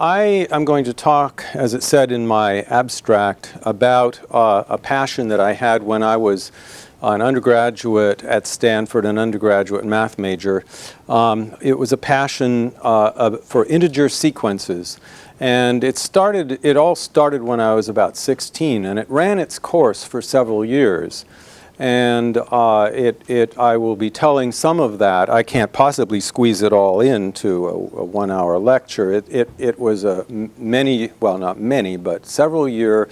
I am going to talk, as it said in my abstract, about a passion that I had when I was an undergraduate at Stanford, an undergraduate math major. It was a passion for integer sequences. And it all started when I was about 16, and it ran its course for several years. And I will be telling some of that. I can't possibly squeeze it all into a 1-hour lecture. It was a well, not many, but several year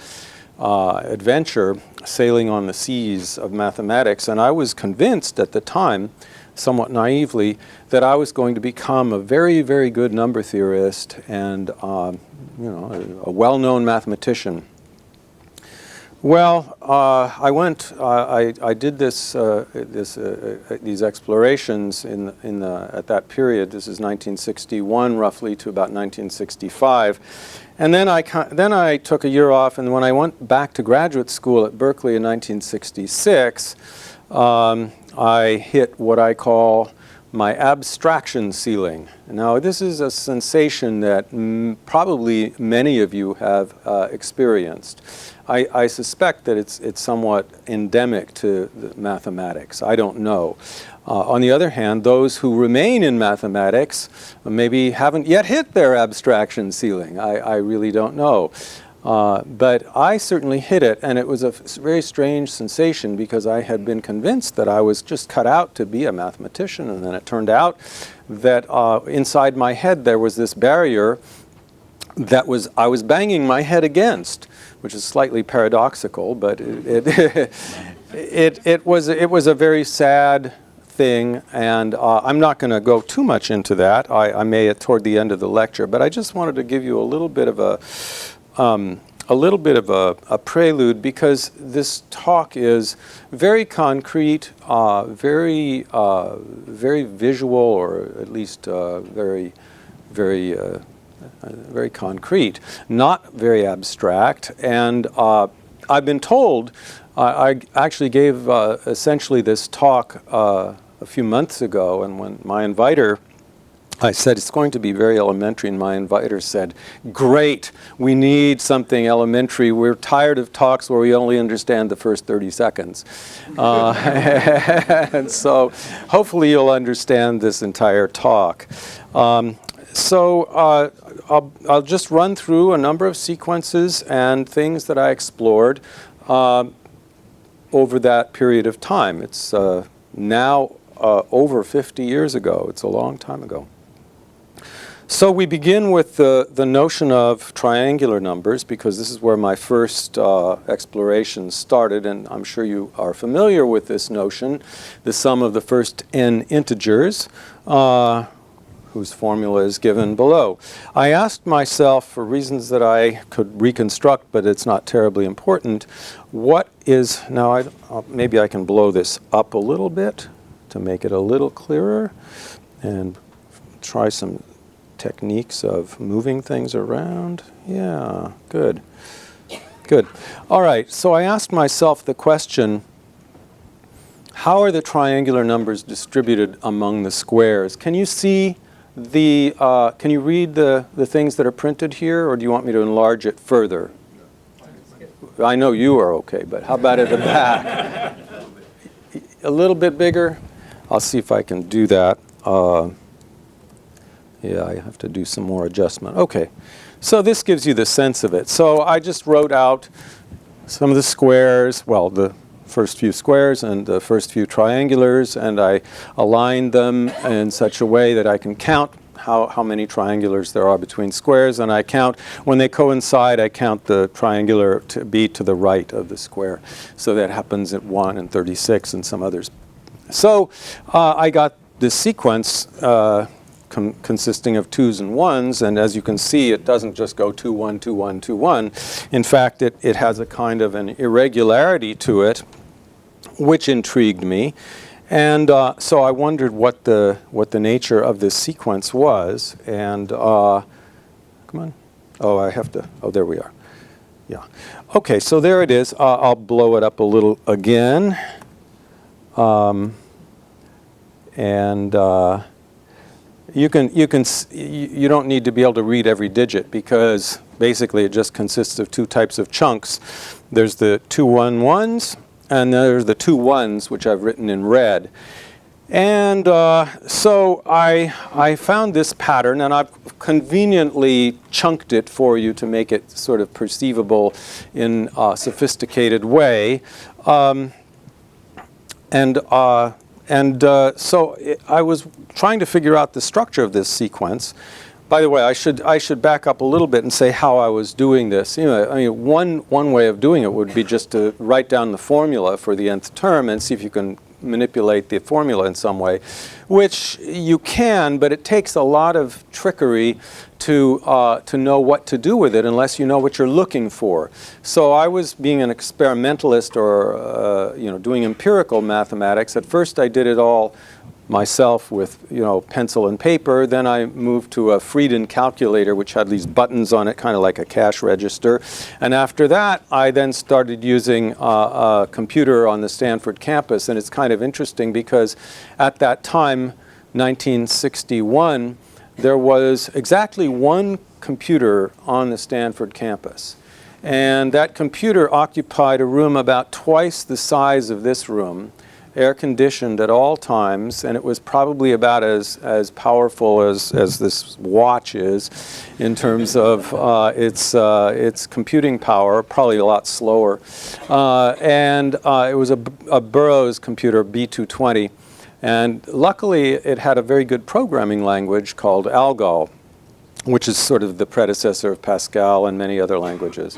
adventure sailing on the seas of mathematics. And I was convinced at the time, somewhat naively, that I was going to become a very, very good number theorist and a well-known mathematician. Well, I did these explorations at that period. This is 1961, roughly, to about 1965. And then I took a year off, and when I went back to graduate school at Berkeley in 1966, I hit what I call my abstraction ceiling. Now, this is a sensation that probably many of you have experienced. I suspect that it's somewhat endemic to mathematics. I don't know. On the other hand, those who remain in mathematics maybe haven't yet hit their abstraction ceiling. I really don't know. But I certainly hit it, and it was a very strange sensation because I had been convinced that I was just cut out to be a mathematician, and then it turned out that inside my head there was this barrier that I was banging my head against, which is slightly paradoxical, but it was a very sad thing, and I'm not going to go too much into that. I may toward the end of the lecture, but I just wanted to give you a little bit of a prelude, because this talk is very concrete, very visual, or at least very concrete, not very abstract. And I've been told, I actually gave essentially this talk a few months ago, and when my inviter, I said, it's going to be very elementary, and my inviter said, great, we need something elementary. We're tired of talks where we only understand the first 30 seconds. And so hopefully you'll understand this entire talk. So I'll just run through a number of sequences and things that I explored over that period of time. It's now over 50 years ago. It's a long time ago. So we begin with the notion of triangular numbers, because this is where my first exploration started, and I'm sure you are familiar with this notion, the sum of the first n integers, whose formula is given below. I asked myself, for reasons that I could reconstruct, but it's not terribly important, what is, now maybe I can blow this up a little bit to make it a little clearer, and try some techniques of moving things around. Yeah, good. Good. All right, so I asked myself the question, how are the triangular numbers distributed among the squares? Can you see can you read the things that are printed here, or do you want me to enlarge it further? I know you are okay, but how about at the back? A little bit bigger? I'll see if I can do that. Yeah, I have to do some more adjustment. Okay, so this gives you the sense of it. So I just wrote out some of the squares, well, the first few squares and the first few triangulars, and I aligned them in such a way that I can count how many triangulars there are between squares, and I count, when they coincide, I count the triangular to be to the right of the square. So that happens at 1 and 36 and some others. So I got this sequence consisting of 2s and 1s, and as you can see, it doesn't just go 2, 1, 2, 1, 2, 1. In fact, it has a kind of an irregularity to it, which intrigued me. And so I wondered what the nature of this sequence was. And come on. Oh, I have to. Oh, there we are. Yeah. Okay, so there it is. I'll blow it up a little again. you don't need to be able to read every digit, because basically it just consists of two types of chunks. There's the 2 1 1s, and there's the 2 1s, which I've written in red. And so I found this pattern, and I've conveniently chunked it for you to make it sort of perceivable in a sophisticated way. So I was trying to figure out the structure of this sequence. By the way, I should back up a little bit and say how I was doing this. You know, I mean, one way of doing it would be just to write down the formula for the nth term and see if you can manipulate the formula in some way, which you can, but it takes a lot of trickery to know what to do with it unless you know what you're looking for. So I was being an experimentalist, or doing empirical mathematics. At first I did it all myself with pencil and paper. Then I moved to a Frieden calculator, which had these buttons on it, kind of like a cash register. And after that, I then started using a computer on the Stanford campus. And it's kind of interesting because at that time, 1961, there was exactly one computer on the Stanford campus. And that computer occupied a room about twice the size of this room, air-conditioned at all times, and it was probably about as powerful as this watch is in terms of its computing power, probably a lot slower. And it was a Burroughs computer, B220, and luckily it had a very good programming language called ALGOL, which is sort of the predecessor of Pascal and many other languages.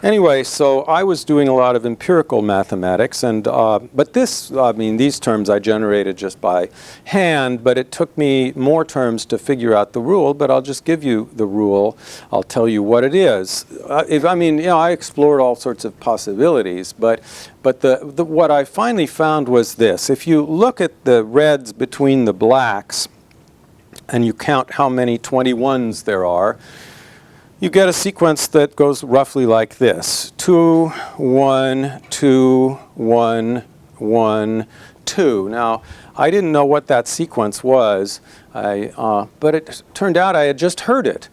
Anyway, so I was doing a lot of empirical mathematics, and but these terms I generated just by hand, but it took me more terms to figure out the rule, but I'll just give you the rule. I'll tell you what it is. I explored all sorts of possibilities, but what I finally found was this. If you look at the reds between the blacks, and you count how many 21s there are, you get a sequence that goes roughly like this: 2, 1, 2, 1, 1, 2. Now, I didn't know what that sequence was, but it turned out I had just heard it.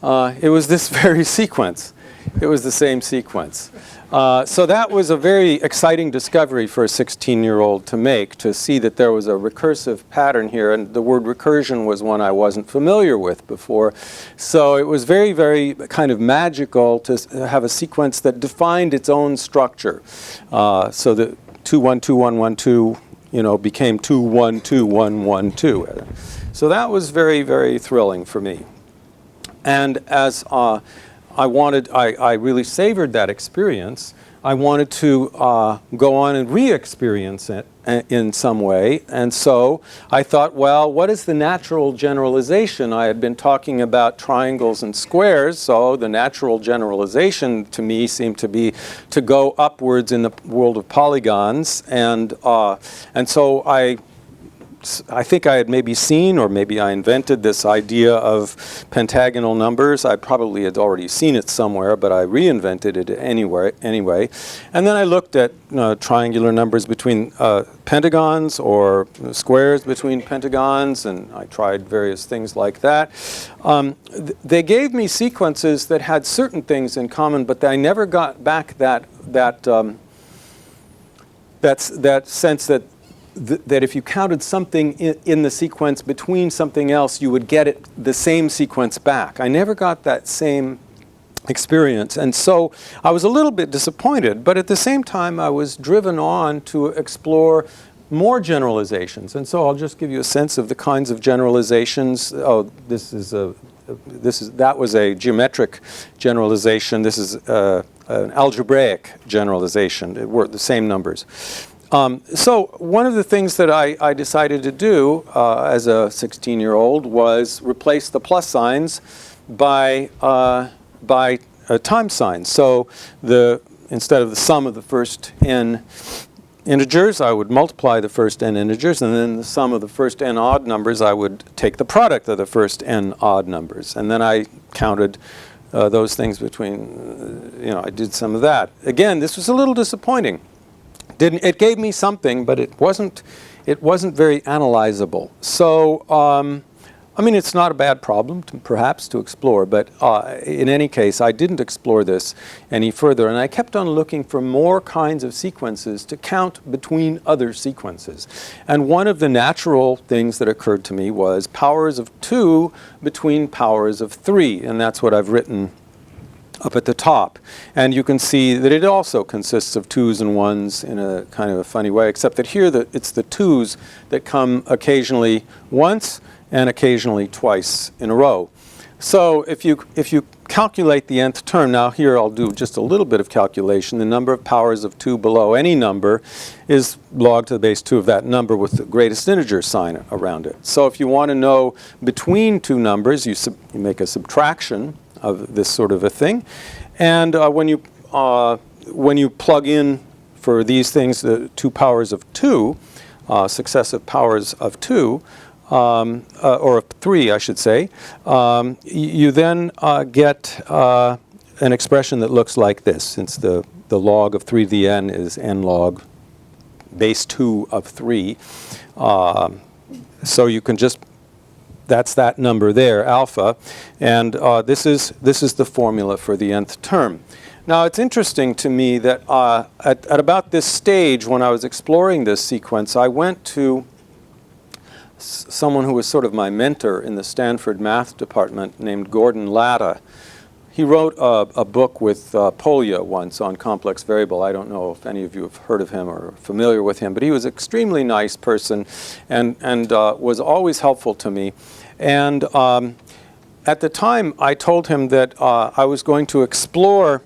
It was this very sequence. It was the same sequence. So that was a very exciting discovery for a 16-year-old to make, to see that there was a recursive pattern here, and the word recursion was one I wasn't familiar with before. So it was very, very kind of magical to have a sequence that defined its own structure. So the 2, 1, 2, 1, 1, 2, became 2, 1, 2, 1, 1, 2. So that was very, very thrilling for me. And as I really savored that experience. I wanted to go on and re-experience it in some way. And so I thought, well, what is the natural generalization? I had been talking about triangles and squares, so the natural generalization to me seemed to be to go upwards in the world of polygons. And so I think I had maybe seen, or maybe I invented, this idea of pentagonal numbers. I probably had already seen it somewhere, but I reinvented it anyway. And then I looked at triangular numbers between pentagons, or squares between pentagons, and I tried various things like that. They gave me sequences that had certain things in common, but I never got back that sense that if you counted something in the sequence between something else, you would get the same sequence back. I never got that same experience. And so I was a little bit disappointed, but at the same time I was driven on to explore more generalizations. And so I'll just give you a sense of the kinds of generalizations. Oh, that was a geometric generalization. This is an algebraic generalization. It were the same numbers. So one of the things that I decided to do as a 16-year-old was replace the plus signs by time signs. So instead of the sum of the first n integers, I would multiply the first n integers, and then the sum of the first n odd numbers, I would take the product of the first n odd numbers. And then I counted those things between, I did some of that. Again, this was a little disappointing. It gave me something, but it wasn't very analyzable. So I mean, it's not a bad problem, perhaps, to explore, but in any case, I didn't explore this any further, and I kept on looking for more kinds of sequences to count between other sequences. And one of the natural things that occurred to me was powers of 2 between powers of 3, and that's what I've written up at the top. And you can see that it also consists of 2s and 1s in a kind of a funny way, except that here it's the 2s that come occasionally once and occasionally twice in a row. So if you calculate the nth term, now here I'll do just a little bit of calculation. The number of powers of 2 below any number is log to the base 2 of that number with the greatest integer sign around it. So if you want to know between two numbers, you make a subtraction of this sort of a thing. And when you plug in for these things the 2 powers of 2, successive powers of 2, or of 3, I should say, you then get an expression that looks like this, since the log of 3 to the n is n log base 2 of 3. So you can just, that's that number there, alpha, and this is the formula for the nth term. Now it's interesting to me that at about this stage, when I was exploring this sequence, I went to someone who was sort of my mentor in the Stanford math department named Gordon Latta. He wrote a book with Polya once on complex variable. I don't know if any of you have heard of him or are familiar with him, but he was an extremely nice person and was always helpful to me. And at the time, I told him that I was going to explore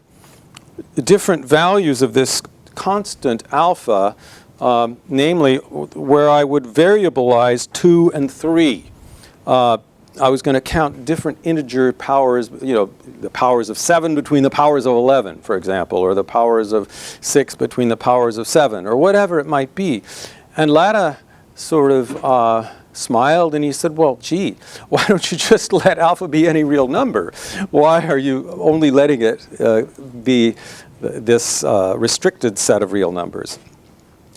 different values of this constant alpha, namely where I would variabilize 2 and 3. I was going to count different integer powers, the powers of 7 between the powers of 11, for example, or the powers of 6 between the powers of 7, or whatever it might be. And Latta sort of smiled and he said, well, gee, why don't you just let alpha be any real number? Why are you only letting it be this restricted set of real numbers?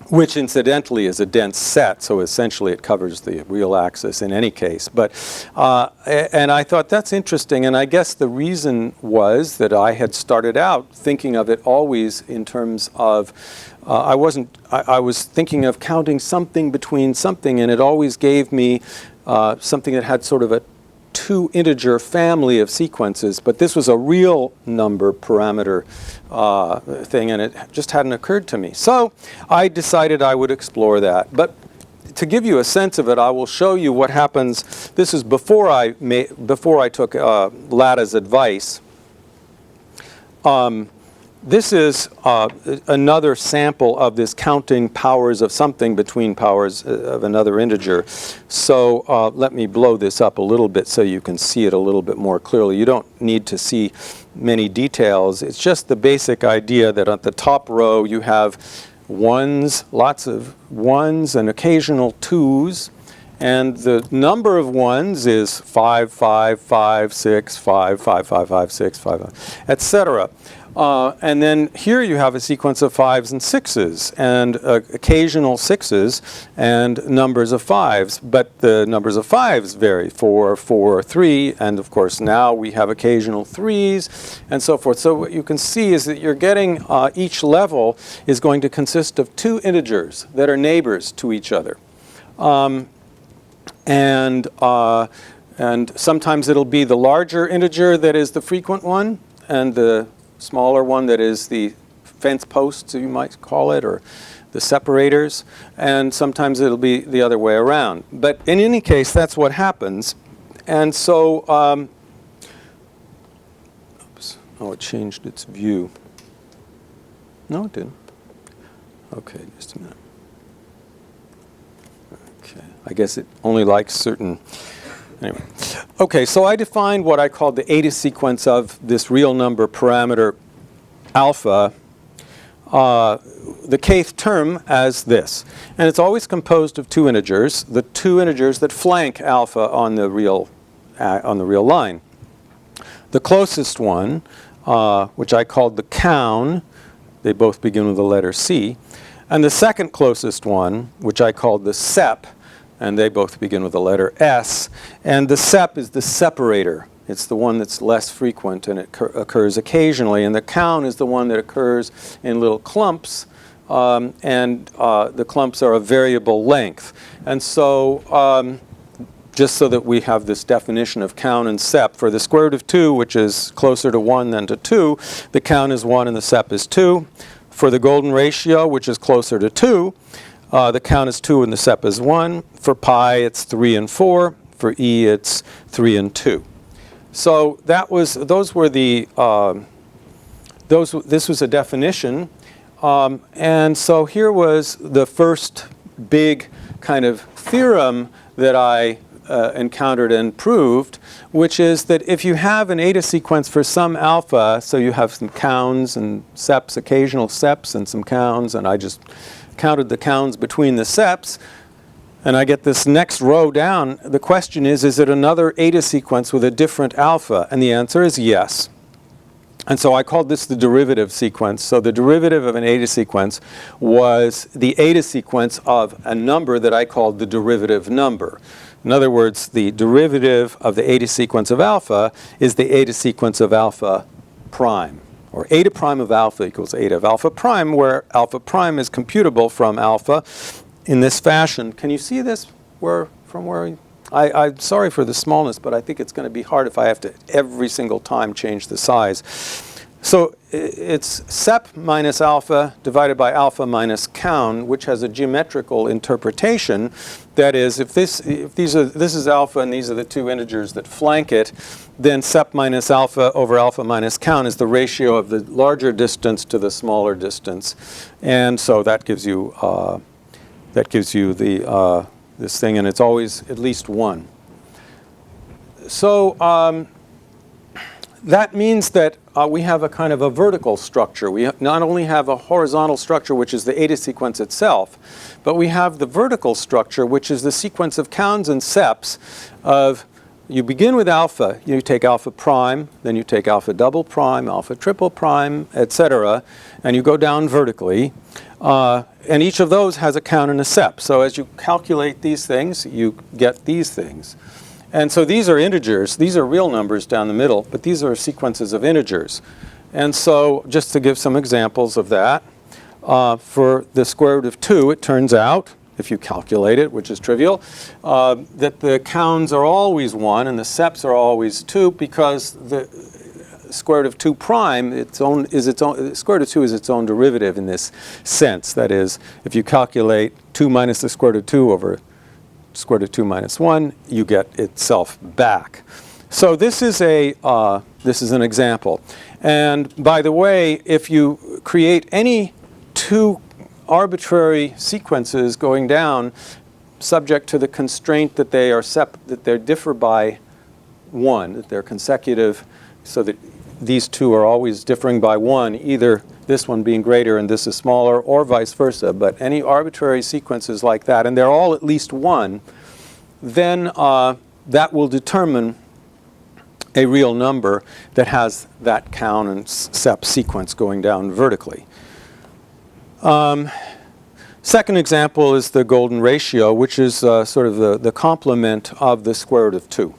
Which incidentally is a dense set, so essentially it covers the real axis in any case. But and I thought that's interesting, and I guess the reason was that I had started out thinking of it always in terms of I was thinking of counting something between something, and it always gave me something that had sort of a 2-integer family of sequences, but this was a real number parameter thing, and it just hadn't occurred to me. So I decided I would explore that. But to give you a sense of it, I will show you what happens. This is before I took Latta's advice. This is another sample of this counting powers of something between powers of another integer. So let me blow this up a little bit so you can see it a little bit more clearly. You don't need to see many details. It's just the basic idea that at the top row you have 1s, lots of 1s and occasional 2s. And the number of 1s is 5, 5, 5, 6, 5, 5, 5, 5, 6, 5, etc. And then here you have a sequence of 5s and 6s, and occasional 6s and numbers of 5s. But the numbers of 5s vary, 4, 4, 3, and of course now we have occasional 3s, and so forth. So what you can see is that you're getting, each level is going to consist of 2 integers that are neighbors to each other. And sometimes it'll be the larger integer that is the frequent one, and the smaller one that is the fence posts, you might call it, or the separators, and sometimes it'll be the other way around. But in any case, that's what happens. And so, oops, oh, it changed its view. No, it didn't. Okay, just a minute. Okay, I guess it only likes certain. Anyway, okay, so I defined what I called the eta sequence of this real number parameter alpha, the kth term, as this. And it's always composed of 2 integers, the 2 integers that flank alpha on the real line. The closest one, which I called the coun, they both begin with the letter C, and the second closest one, which I called the sep, and they both begin with the letter S. And the sep is the separator. It's the one that's less frequent, and it occurs occasionally. And the count is the one that occurs in little clumps, and the clumps are of variable length. And so just so that we have this definition of count and sep, for the square root of 2, which is closer to 1 than to 2, the count is 1 and the sep is 2. For the golden ratio, which is closer to 2, the count is 2 and the sep is 1. For pi, it's 3 and 4. For e, it's 3 and 2. So those were the this was a definition, and so here was the first big kind of theorem that I encountered and proved, which is that if you have an eta sequence for some alpha, so you have some counts and seps, occasional seps and some counts, and I just counted the counts between the seps, and I get this next row down. The question is it another eta sequence with a different alpha? And the answer is yes. And so I called this the derivative sequence. So the derivative of an eta sequence was the eta sequence of a number that I called the derivative number. In other words, the derivative of the eta sequence of alpha is the eta sequence of alpha prime. Or eta prime of alpha equals eta of alpha prime, where alpha prime is computable from alpha in this fashion. Can you see this from where I'm sorry for the smallness, but I think it's going to be hard if I have to every single time change the size. So it's sep minus alpha divided by alpha minus count, which has a geometrical interpretation. That is, if this is alpha and these are the two integers that flank it, then sep minus alpha over alpha minus count is the ratio of the larger distance to the smaller distance, and so that gives you the this thing, and it's always at least 1. So that means that we have a kind of a vertical structure. We not only have a horizontal structure, which is the eta sequence itself, but we have the vertical structure, which is the sequence of counts and seps of, you begin with alpha, you take alpha prime, then you take alpha double prime, alpha triple prime, etc., and you go down vertically. And each of those has a count and a sep. So as you calculate these things, you get these things. And so these are integers. These are real numbers down the middle, but these are sequences of integers. And so just to give some examples of that, for the square root of 2, it turns out, if you calculate it, which is trivial, that the counts are always 1 and the seps are always 2, because the square root of 2 prime square root of 2 is its own derivative in this sense. That is, if you calculate 2 minus the square root of 2 over square root of 2 minus 1, you get itself back. So this is an example. And by the way, if you create any two arbitrary sequences going down, subject to the constraint that they differ by 1, that they're consecutive, so that these two are always differing by 1, either this one being greater and this is smaller, or vice versa. But any arbitrary sequences like that, and they're all at least 1, then that will determine a real number that has that count and sep sequence going down vertically. Second example is the golden ratio, which is sort of the complement of the square root of 2.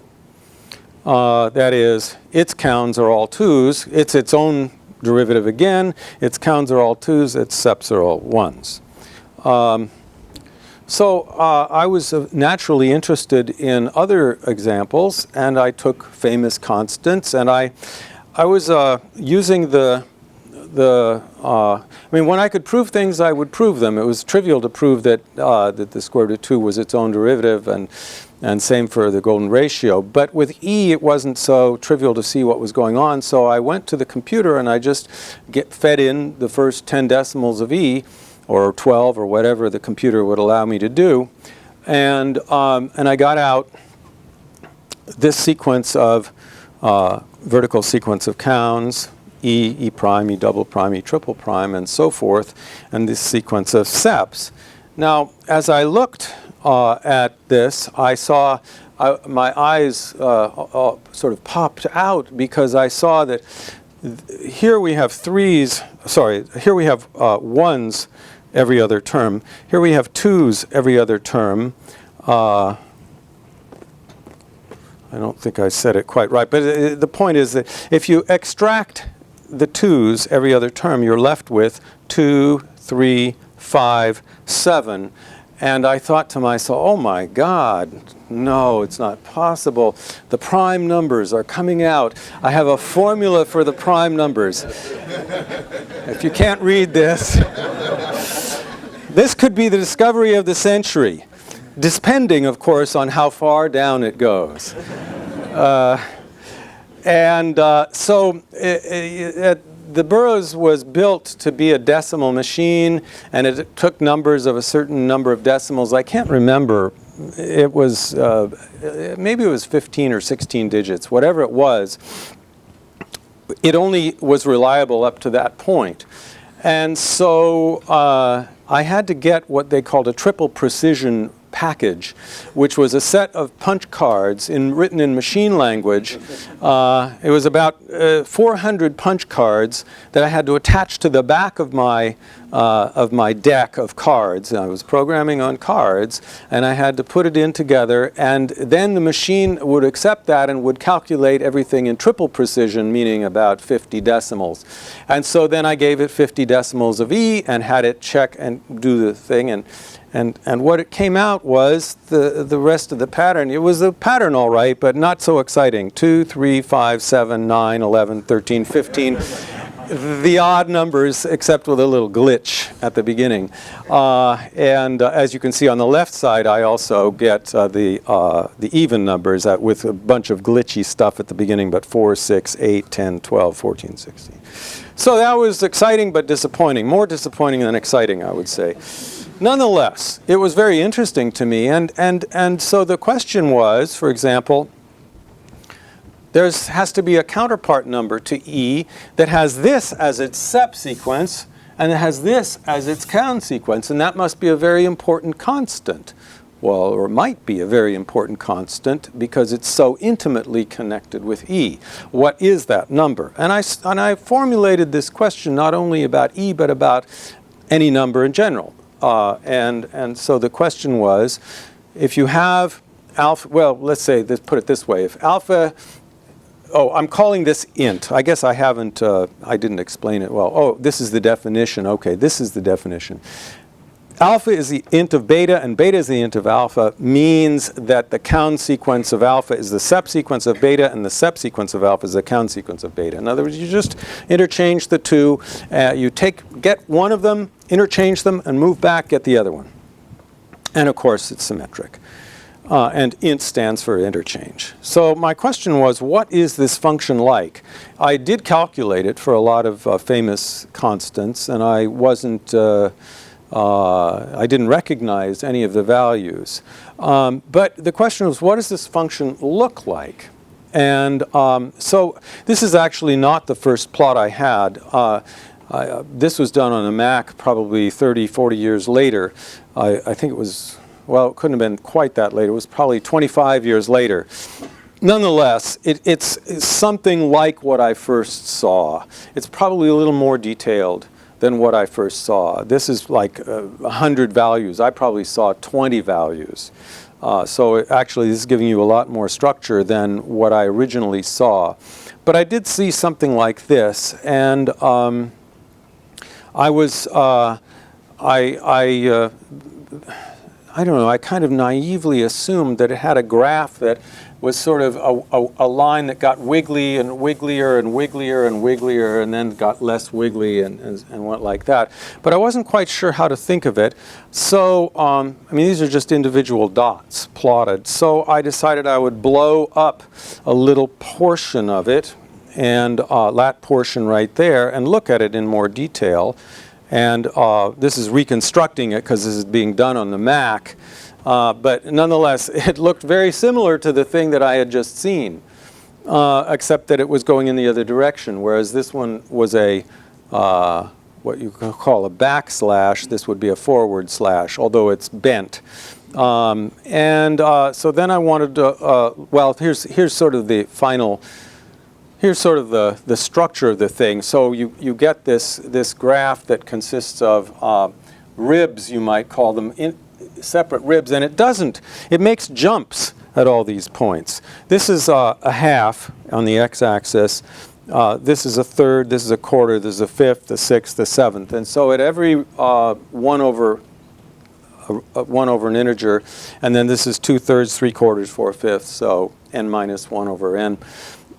That is, its counts are all 2's. It's its own derivative again. Its counts are all 2's. Its seps are all 1's. So I was naturally interested in other examples, and I took famous constants, and I was using I mean, when I could prove things, I would prove them. It was trivial to prove that the square root of 2 was its own derivative, and same for the golden ratio. But with E, it wasn't so trivial to see what was going on, so I went to the computer and I just fed in the first 10 decimals of E, or 12, or whatever the computer would allow me to do, and I got out this sequence of vertical sequence of counts, E prime, E double prime, E triple prime, and so forth, and this sequence of seps. Now, as I looked at this, I saw my eyes sort of popped out, because I saw that here we have here we have 1's every other term. Here we have 2's every other term. I don't think I said it quite right, but the point is that if you extract the 2's every other term, you're left with 2, 3, 5, 7. And I thought to myself, oh my God, no, it's not possible. The prime numbers are coming out. I have a formula for the prime numbers. If you can't read this, this could be the discovery of the century, depending, of course, on how far down it goes. The Burroughs was built to be a decimal machine, and it took numbers of a certain number of decimals. I can't remember. It was, maybe it was 15 or 16 digits, whatever it was. It only was reliable up to that point. And so I had to get what they called a triple precision package, which was a set of punch cards written in machine language. It was about 400 punch cards that I had to attach to the back of my deck of cards. I was programming on cards, and I had to put it in together, and then the machine would accept that and would calculate everything in triple precision, meaning about 50 decimals. And so then I gave it 50 decimals of E and had it check and do the thing, and what it came out was the rest of the pattern. It was a pattern all right, but not so exciting. 2, 3, 5, 7, 9, 11, 13, 15. The odd numbers, except with a little glitch at the beginning. As you can see on the left side, I also get the even numbers with a bunch of glitchy stuff at the beginning, but 4, 6, 8, 10, 12, 14, 16. So that was exciting but disappointing. More disappointing than exciting, I would say. Nonetheless, it was very interesting to me, and so the question was, for example, there has to be a counterpart number to E that has this as its sep sequence, and it has this as its count sequence, and that must be a very important constant. Well, or might be a very important constant because it's so intimately connected with E. What is that number? And I formulated this question not only about E, but about any number in general. And so the question was, if you have alpha, well, let's say, put it this way, if alpha, I'm calling this int. I guess I didn't explain it well. Oh, this is the definition. Okay, this is the definition. Alpha is the int of beta, and beta is the int of alpha, means that the count sequence of alpha is the sep sequence of beta, and the sep sequence of alpha is the count sequence of beta. In other words, you just interchange the two. You get one of them, interchange them, and move back, get the other one. And of course, it's symmetric. And int stands for interchange. So my question was, what is this function like? I did calculate it for a lot of famous constants, and I didn't recognize any of the values. But the question was, what does this function look like? And so this is actually not the first plot I had. This was done on a Mac probably 30, 40 years later. I think it was, well, it couldn't have been quite that later. It was probably 25 years later. Nonetheless, it's something like what I first saw. It's probably a little more detailed than what I first saw. This is like 100 values. I probably saw 20 values. So actually, this is giving you a lot more structure than what I originally saw. But I did see something like this, and I don't know, I kind of naively assumed that it had a graph that was sort of a line that got wiggly and wigglier and wigglier and wigglier and then got less wiggly and went like that. But I wasn't quite sure how to think of it. So, I mean, these are just individual dots plotted. So I decided I would blow up a little portion of it, and that portion right there, and look at it in more detail. And this is reconstructing it because this is being done on the Mac. But nonetheless, it looked very similar to the thing that I had just seen, except that it was going in the other direction, whereas this one was a what you could call a backslash. This would be a forward slash, although it's bent. So then I wanted to, well, here's sort of the final. Here's sort of the structure of the thing. So you get this graph that consists of ribs, you might call them. separate ribs, and it doesn't. It makes jumps at all these points. This is a half on the x-axis. This is a third, this is a quarter, this is a fifth, a sixth, a seventh. And so at every 1 over an integer, and then this is 2/3, 3/4, 4/5, so n minus 1 over n.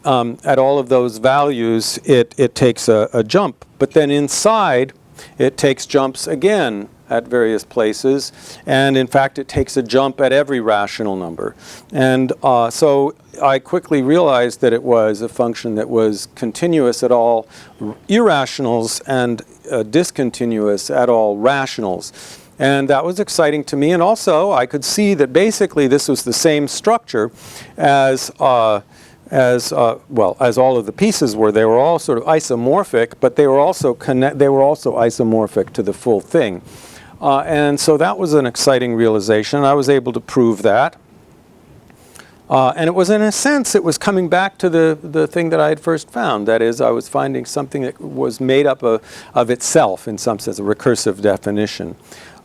At all of those values, it takes a jump. But then inside, it takes jumps again at various places. And in fact, it takes a jump at every rational number. And so I quickly realized that it was a function that was continuous at all irrationals and discontinuous at all rationals. And that was exciting to me. And also, I could see that basically this was the same structure as all of the pieces were. They were all sort of isomorphic, but they were also isomorphic to the full thing. And so that was an exciting realization. I was able to prove that. And it was, in a sense, it was coming back to the thing that I had first found. That is, I was finding something that was made up of itself, in some sense, a recursive definition.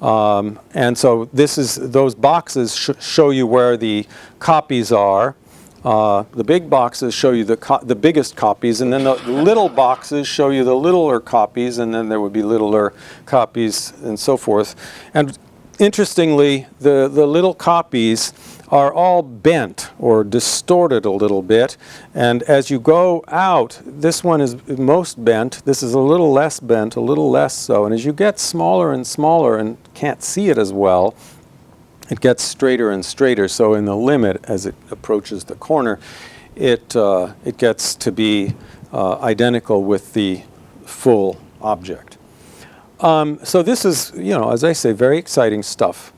And so those boxes show you where the copies are. The big boxes show you the biggest copies, and then the little boxes show you the littler copies, and then there would be littler copies and so forth. And interestingly, the little copies are all bent or distorted a little bit, and as you go out, this one is most bent, this is a little less bent, a little less so, and as you get smaller and smaller and can't see it as well, it gets straighter and straighter. So in the limit, as it approaches the corner, it gets to be identical with the full object. So this is, as I say, very exciting stuff.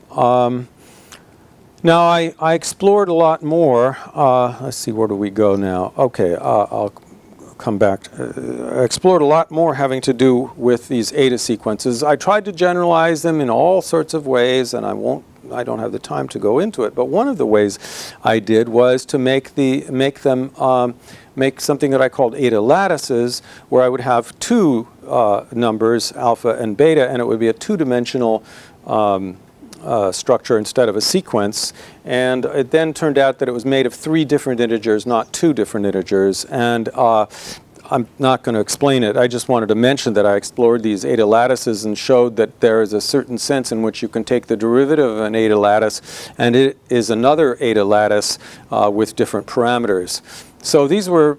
Now I explored a lot more. Let's see, where do we go now? Okay, I'll come back. I explored a lot more having to do with these eta sequences. I tried to generalize them in all sorts of ways, and I don't have the time to go into it, but one of the ways I did was to make something that I called eta lattices, where I would have two numbers, alpha and beta, and it would be a two-dimensional structure instead of a sequence. And it then turned out that it was made of 3 different integers, not 2 different integers. And I'm not going to explain it. I just wanted to mention that I explored these eta lattices and showed that there is a certain sense in which you can take the derivative of an eta lattice, and it is another eta lattice with different parameters. So these were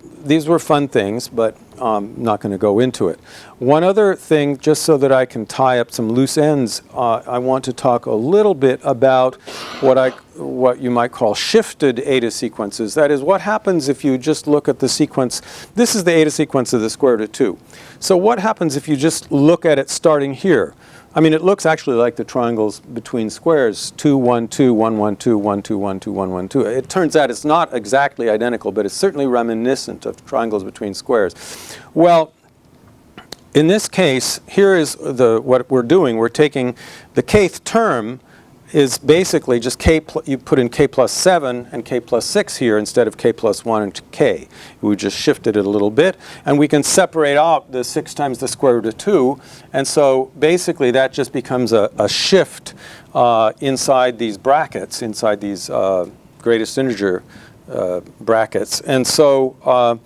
fun things, but I'm not going to go into it. One other thing, just so that I can tie up some loose ends, I want to talk a little bit about what you might call shifted eta sequences. That is, what happens if you just look at the sequence. This is the eta sequence of the square root of 2. So what happens if you just look at it starting here? I mean, it looks actually like the triangles between squares, 2, 1, 2, 1, 1, 2, 1, 2, 1, 2, 1, 1, 2. It turns out it's not exactly identical, but it's certainly reminiscent of triangles between squares. Well, in this case, here is what we're doing. We're taking the kth term is basically just you put in k plus 7 and k plus 6 here instead of k plus 1 and k. We just shifted it a little bit, and we can separate out the 6 times the square root of 2, and so basically that just becomes a shift inside these brackets, inside these greatest integer brackets. And so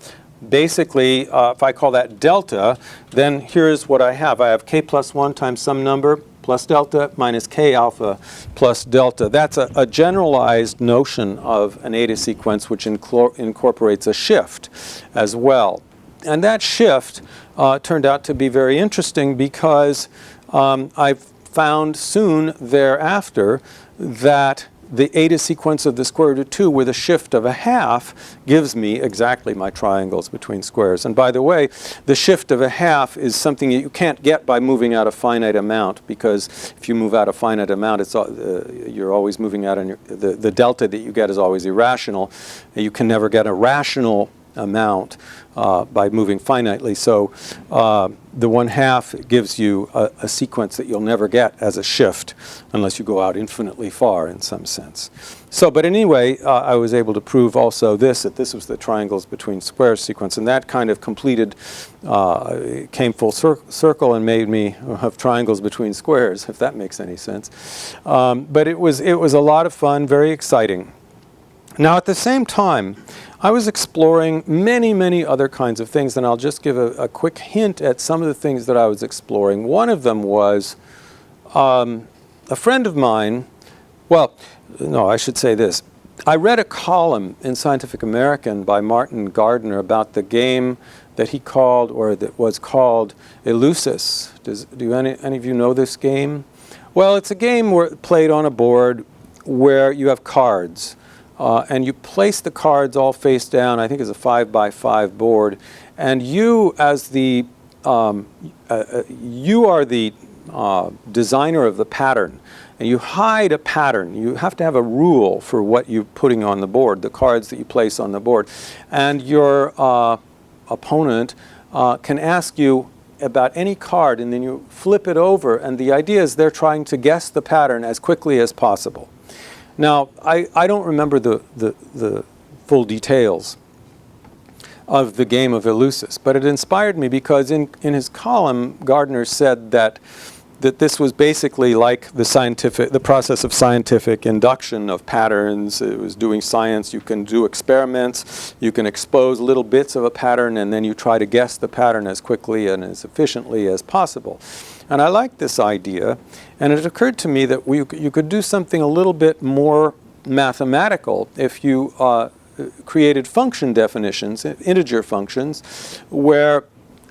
basically, if I call that delta, then here's what I have. I have k plus 1 times some number plus delta minus k alpha plus delta. That's a generalized notion of an eta sequence which incorporates a shift as well. And that shift turned out to be very interesting because I've found soon thereafter that the eta sequence of the square root of 2 with a shift of a half gives me exactly my triangles between squares. And by the way, the shift of a half is something that you can't get by moving out a finite amount, because if you move out a finite amount, you're always moving out, and the delta that you get is always irrational. You can never get a rational amount by moving finitely. So the 1/2 gives you a sequence that you'll never get as a shift unless you go out infinitely far in some sense. So, but anyway, I was able to prove also that this was the triangles between squares sequence, and that kind of completed, came full circle and made me have triangles between squares, if that makes any sense. But it was a lot of fun, very exciting. Now, at the same time, I was exploring many, many other kinds of things, and I'll just give a quick hint at some of the things that I was exploring. One of them was a friend of mine, well, no, I should say this. I read a column in Scientific American by Martin Gardner about the game that he called, or that was called, Eleusis. Do any of you know this game? Well, it's a game played on a board where you have cards. And you place the cards all face down. I think it's a 5x5 board, and you, as the you are the designer of the pattern, and you hide a pattern. You have to have a rule for what you're putting on the board, the cards that you place on the board, and your opponent can ask you about any card, and then you flip it over, and the idea is they're trying to guess the pattern as quickly as possible. Now, I don't remember the full details of the game of Eleusis, but it inspired me because in his column, Gardner said that this was basically like the process of scientific induction of patterns. It was doing science. You can do experiments. You can expose little bits of a pattern, and then you try to guess the pattern as quickly and as efficiently as possible. And I liked this idea, and it occurred to me that you could do something a little bit more mathematical if you created function definitions, integer functions, where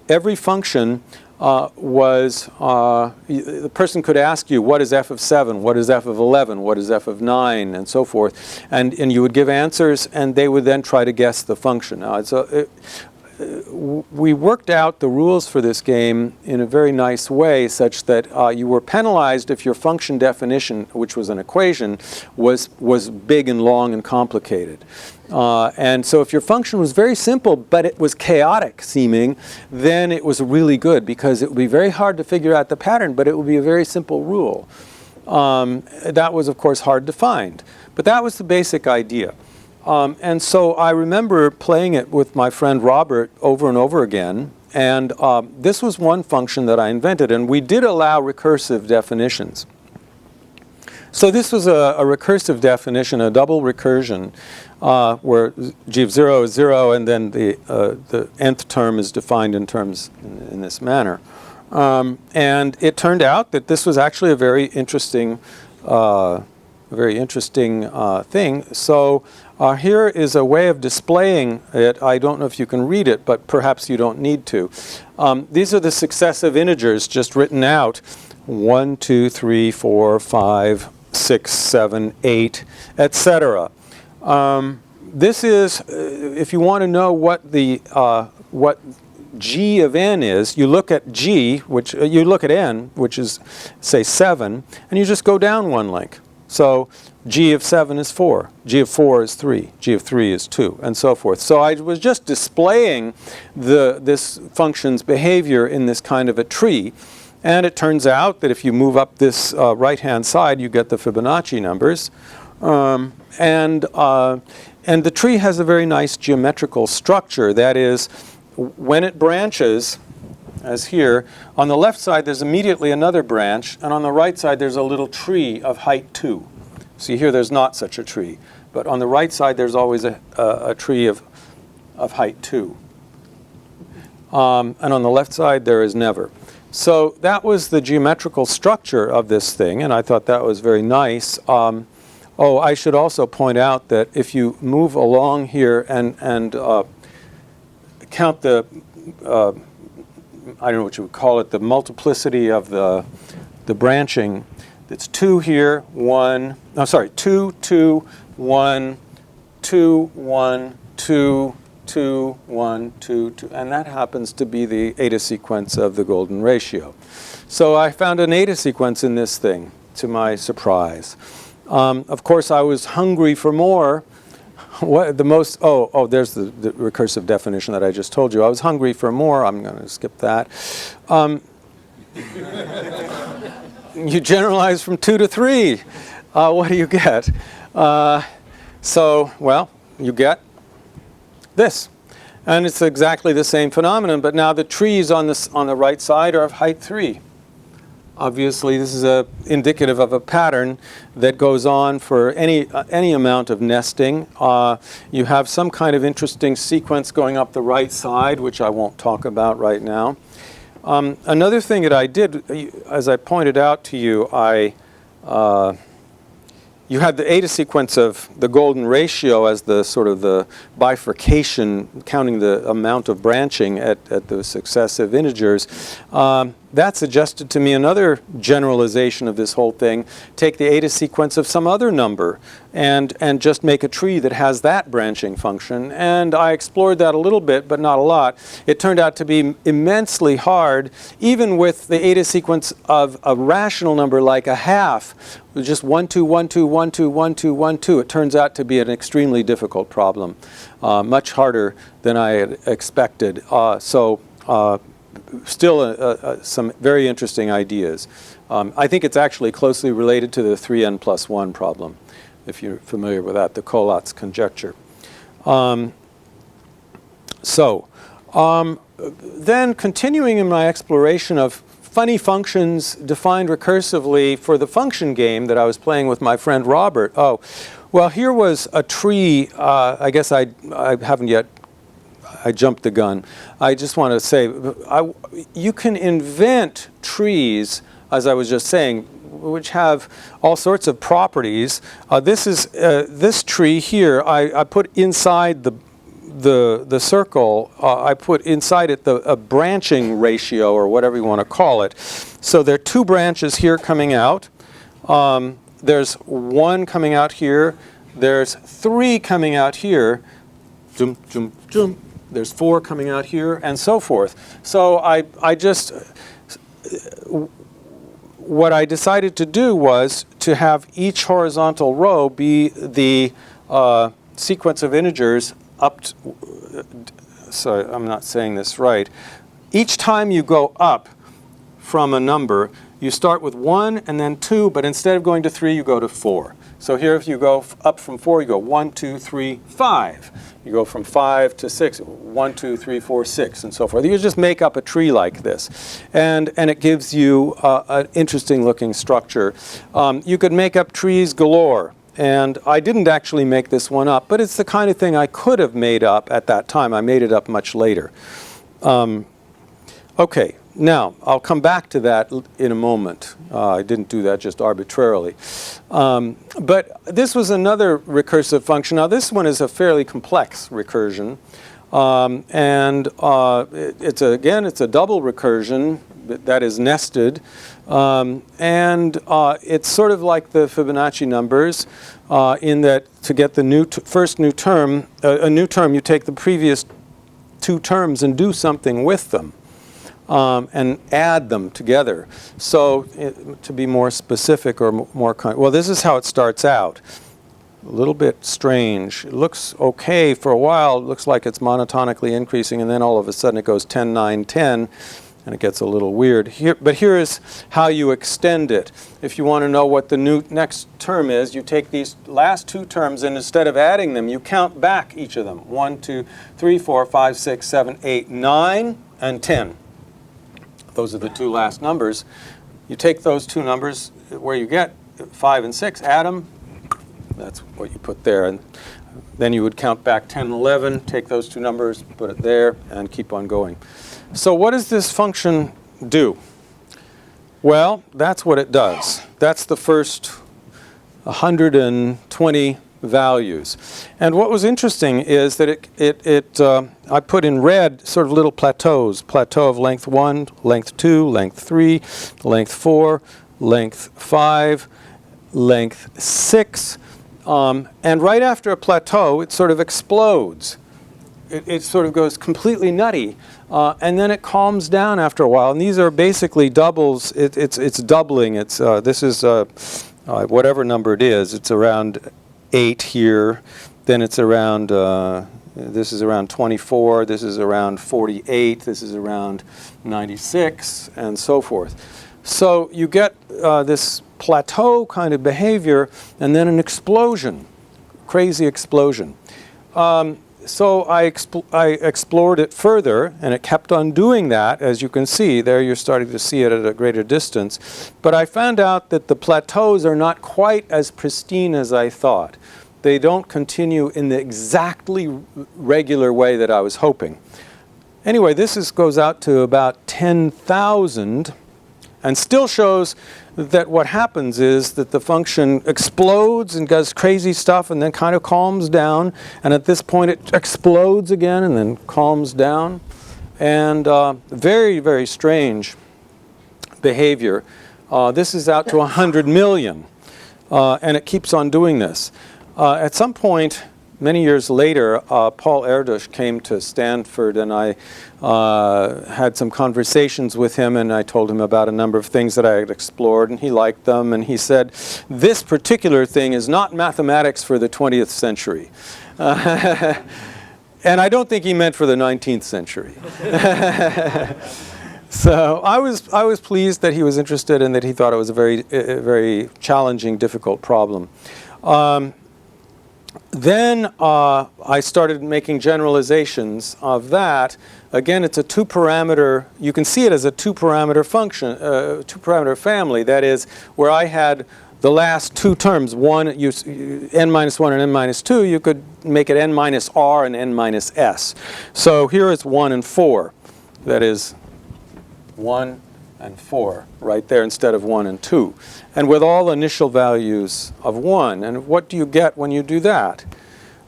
every function the person could ask you, what is f of 7, what is f of 11, what is f of 9, and so forth, and you would give answers, and they would then try to guess the function. Now, we worked out the rules for this game in a very nice way, such that you were penalized if your function definition, which was an equation, was big and long and complicated. And so if your function was very simple, but it was chaotic seeming, then it was really good, because it would be very hard to figure out the pattern, but it would be a very simple rule. That was, of course, hard to find. But that was the basic idea. And so I remember playing it with my friend Robert over and over again. And this was one function that I invented. And we did allow recursive definitions. So this was a recursive definition, a double recursion, where g of 0 is 0, and then the nth term is defined in terms in this manner. And it turned out that this was actually a very interesting thing. So here is a way of displaying it. I don't know if you can read it, but perhaps you don't need to. These are the successive integers just written out. 1, 2, 3, 4, 5, 6, 7, 8, etc. This is, if you want to know what g of n is, you look at g, you look at n, which is, say, 7, and you just go down one link. So g of 7 is 4, g of 4 is 3, g of 3 is 2, and so forth. So I was just displaying this function's behavior in this kind of a tree. And it turns out that if you move up this right-hand side, you get the Fibonacci numbers. And the tree has a very nice geometrical structure. That is, when it branches, as here, on the left side there's immediately another branch, and on the right side there's a little tree of height 2. See here, there's not such a tree. But on the right side there's always a tree of height 2. And on the left side there is never. So that was the geometrical structure of this thing, and I thought that was very nice. Oh, I should also point out that if you move along here and count the, I don't know what you would call it, the multiplicity of the branching, it's 2 here, 1, no, sorry, 2, 2, 1, 2, 1, 2, 2, 1, 2, 2, and that happens to be the eta sequence of the golden ratio. So I found an eta sequence in this thing, to my surprise. Of course, I was hungry for more, what the most, there's the recursive definition that I just told you. I was hungry for more. I'm going to skip that. You generalize from 2 to 3. What do you get? Well, you get this. And it's exactly the same phenomenon, but now the trees on the right side are of height 3. Obviously, this is indicative of a pattern that goes on for any amount of nesting. You have some kind of interesting sequence going up the right side, which I won't talk about right now. Another thing that I did, as I pointed out to you, you had the eta sequence of the golden ratio as the sort of the bifurcation, counting the amount of branching at the successive integers. That suggested to me another generalization of this whole thing. Take the eta sequence of some other number and just make a tree that has that branching function. And I explored that a little bit, but not a lot. It turned out to be immensely hard, even with the eta sequence of a rational number like a half, just 1, 2, 1, 2, 1, 2, 1, 2, 1, 2. It turns out to be an extremely difficult problem, much harder than I had expected. Still some very interesting ideas. I think it's actually closely related to the 3n+1 problem, if you're familiar with that, the Collat's conjecture. Then continuing in my exploration of funny functions defined recursively for the function game that I was playing with my friend Robert. Oh, well, here was a tree. I guess I haven't yet. I jumped the gun. I just want to say, you can invent trees, as I was just saying, which have all sorts of properties. This tree here. I put inside the circle. I put inside it a branching ratio, or whatever you want to call it. So there are 2 branches here coming out. There's 1 coming out here. There's 3 coming out here. Jump, jump, jump. There's 4 coming out here, and so forth. So what I decided to do was to have each horizontal row be the sequence of integers up to, sorry, I'm not saying this right. Each time you go up from a number, you start with 1 and then 2, but instead of going to 3, you go to 4. So here, if you go up from 4, you go 1, 2, 3, 5. You go from 5 to 6, 1, 2, 3, 4, 6, and so forth. You just make up a tree like this. And it gives you an interesting looking structure. You could make up trees galore. And I didn't actually make this one up, but it's the kind of thing I could have made up at that time. I made it up much later. Okay, now I'll come back to that in a moment. I didn't do that just arbitrarily. But this was another recursive function. Now this one is a fairly complex recursion. It's a double recursion that is nested. It's sort of like the Fibonacci numbers in that to get the first new term, you take the previous 2 terms and do something with them and add them together. So to be more specific or more well, this is how it starts out. A little bit strange. It looks okay for a while. It looks like it's monotonically increasing, and then all of a sudden it goes 10, 9, 10. And it gets a little weird. But here is how you extend it. If you want to know what the next term is, you take these last 2 terms, and instead of adding them, you count back each of them. 1, 2, 3, 4, 5, 6, 7, 8, 9, and 10. Those are the 2 last numbers. You take those 2 numbers where you get 5 and 6, add them. That's what you put there. And then you would count back 10 and 11, take those 2 numbers, put it there, and keep on going. So what does this function do? Well, that's what it does. That's the first 120 values. And what was interesting is that I put in red sort of little plateaus. Plateau of length 1, length 2, length 3, length 4, length 5, length 6. And right after a plateau, it sort of explodes. It sort of goes completely nutty, and then it calms down after a while. And these are basically doubles. It's doubling. This is whatever number it is. It's around 8 here, then it's around, this is around 24, this is around 48, this is around 96, and so forth. So you get this plateau kind of behavior, and then an explosion, crazy explosion. So I explored it further, and it kept on doing that. As you can see, there you're starting to see it at a greater distance. But I found out that the plateaus are not quite as pristine as I thought. They don't continue in the exactly regular way that I was hoping. Anyway, this goes out to about 10,000, and still shows that what happens is that the function explodes and does crazy stuff and then kind of calms down, and at this point it explodes again and then calms down. And very, very strange behavior. This is out to 100 million, and it keeps on doing this. At some point, many years later, Paul Erdős came to Stanford, and I had some conversations with him, and I told him about a number of things that I had explored, and he liked them, and he said, this particular thing is not mathematics for the 20th century. And I don't think he meant for the 19th century. So I was pleased that he was interested and that he thought it was a very challenging, difficult problem. Then I started making generalizations of that. Again, it's a two-parameter, you can see it as a two-parameter function, two-parameter family. That is, where I had the last two terms, n minus 1 and n minus 2, you could make it n minus r and n minus s. So here is 1 and 4. That is 1 and 4 right there instead of 1 and 2. And with all initial values of 1. And what do you get when you do that?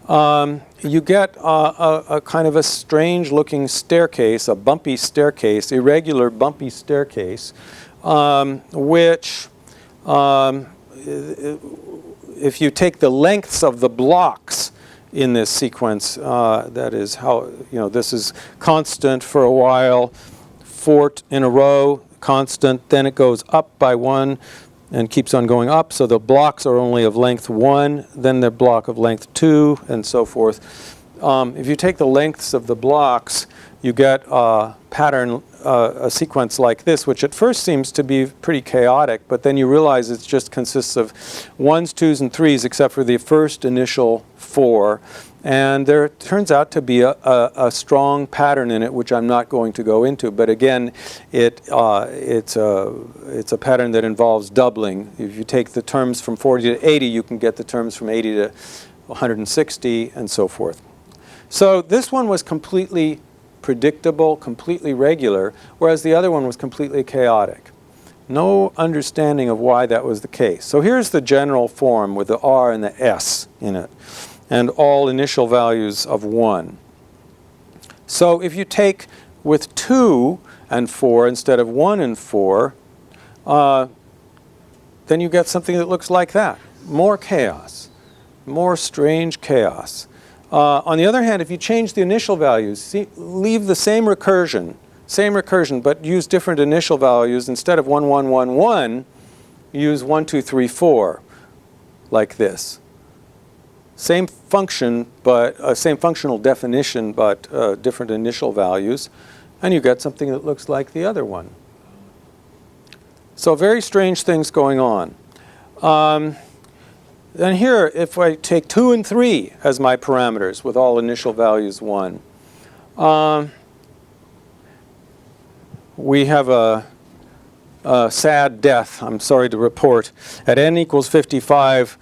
You get a kind of a strange looking staircase, a bumpy staircase, irregular bumpy staircase, which if you take the lengths of the blocks in this sequence, that is how, this is constant for a while, 4 in a row, constant, then it goes up by 1 and keeps on going up, so the blocks are only of length 1, then the block of length 2, and so forth. If you take the lengths of the blocks, you get a pattern, a sequence like this, which at first seems to be pretty chaotic, but then you realize it just consists of 1s, 2s, and 3s, except for the first initial 4. And there turns out to be a strong pattern in it, which I'm not going to go into. But again, it's a pattern that involves doubling. If you take the terms from 40 to 80, you can get the terms from 80 to 160, and so forth. So this one was completely predictable, completely regular, whereas the other one was completely chaotic. No understanding of why that was the case. So here's the general form with the R and the S in it, and all initial values of 1. So if you take with 2 and 4 instead of 1 and 4, then you get something that looks like that. More chaos, more strange chaos. On the other hand, if you change the initial values, leave the same recursion, but use different initial values. Instead of 1, 1, 1, 1, use 1, 2, 3, 4, like this. Same function, but same functional definition, but different initial values, and you get something that looks like the other one. So very strange things going on. Then here, if I take 2 and 3 as my parameters with all initial values 1, we have a sad death, I'm sorry to report. At n equals 55,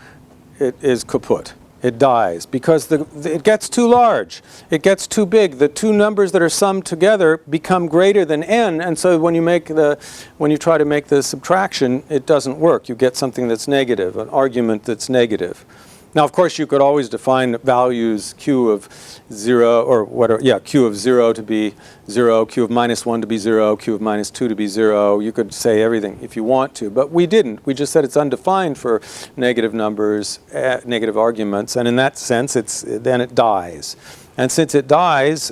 it is kaput. It dies because it gets too large. It gets too big. The two numbers that are summed together become greater than n, and so when you try to make the subtraction, it doesn't work. You get something that's negative, an argument that's negative. Now, of course, you could always define values q of 0, or whatever, q of 0 to be 0, q of minus 1 to be 0, q of minus 2 to be 0. You could say everything if you want to, but we didn't. We just said it's undefined for negative numbers, negative arguments, and in that sense, then it dies. And since it dies,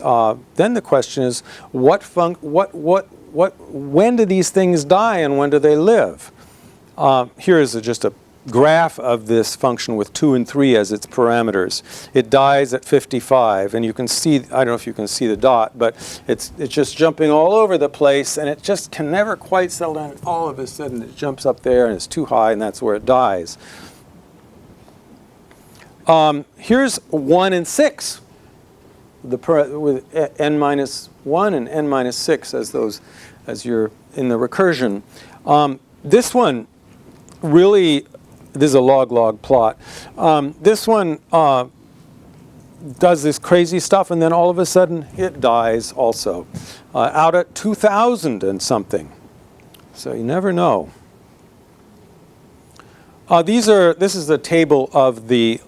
then the question is, when do these things die and when do they live? Here is just a graph of this function with 2 and 3 as its parameters. It dies at 55, and you can see, I don't know if you can see the dot, but it's just jumping all over the place, and it just can never quite settle down. All of a sudden it jumps up there and it's too high, and that's where it dies. Here's 1 and 6, with n minus 1 and n minus 6 as you're in the recursion. This one really, this is a log-log plot. This one does this crazy stuff, and then all of a sudden it dies also, out at 2,000 and something. So you never know. This is the table of the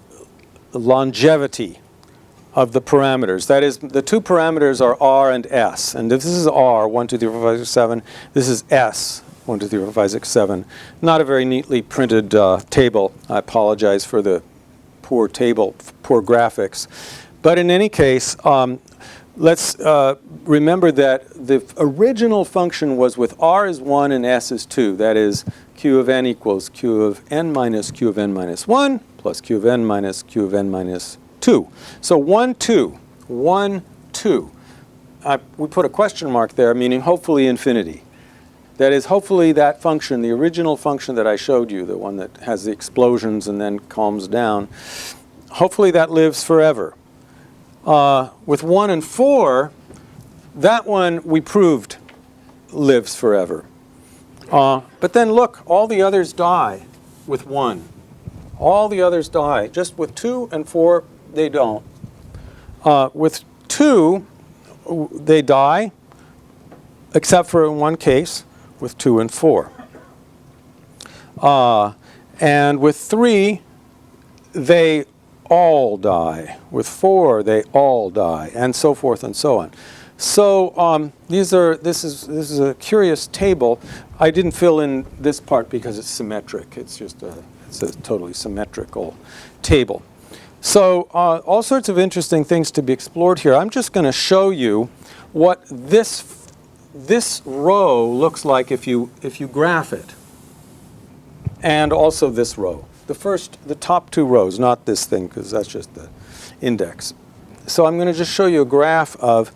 longevity of the parameters. That is, the two parameters are R and S. And this is R, 1, 2, 3, 4, 5, 6, 7. This is S, 1, 2, 3, 4, 5, 6, 7. Not a very neatly printed table. I apologize for the poor table, poor graphics. But in any case, let's remember that the original function was with R is 1 and S is 2. That is, Q of n equals Q of n minus Q of n minus 1 plus Q of n minus Q of n minus 2. So 1, 2, 1, 2. We put a question mark there, meaning hopefully infinity. That is, hopefully that function, the original function that I showed you, the one that has the explosions and then calms down, hopefully that lives forever. With 1 and 4, that one we proved lives forever. But then look, all the others die with 1. All the others die. Just with 2 and 4, they don't. With 2, they die, except for in one case, with 2 and 4. And with 3, they all die. With 4, they all die, and so forth and so on. So this is a curious table. I didn't fill in this part because it's symmetric. It's just it's a totally symmetrical table. So all sorts of interesting things to be explored here. I'm just going to show you what this row looks like if you graph it, and also this row. The top 2 rows, not this thing, because that's just the index. So I'm going to just show you a graph of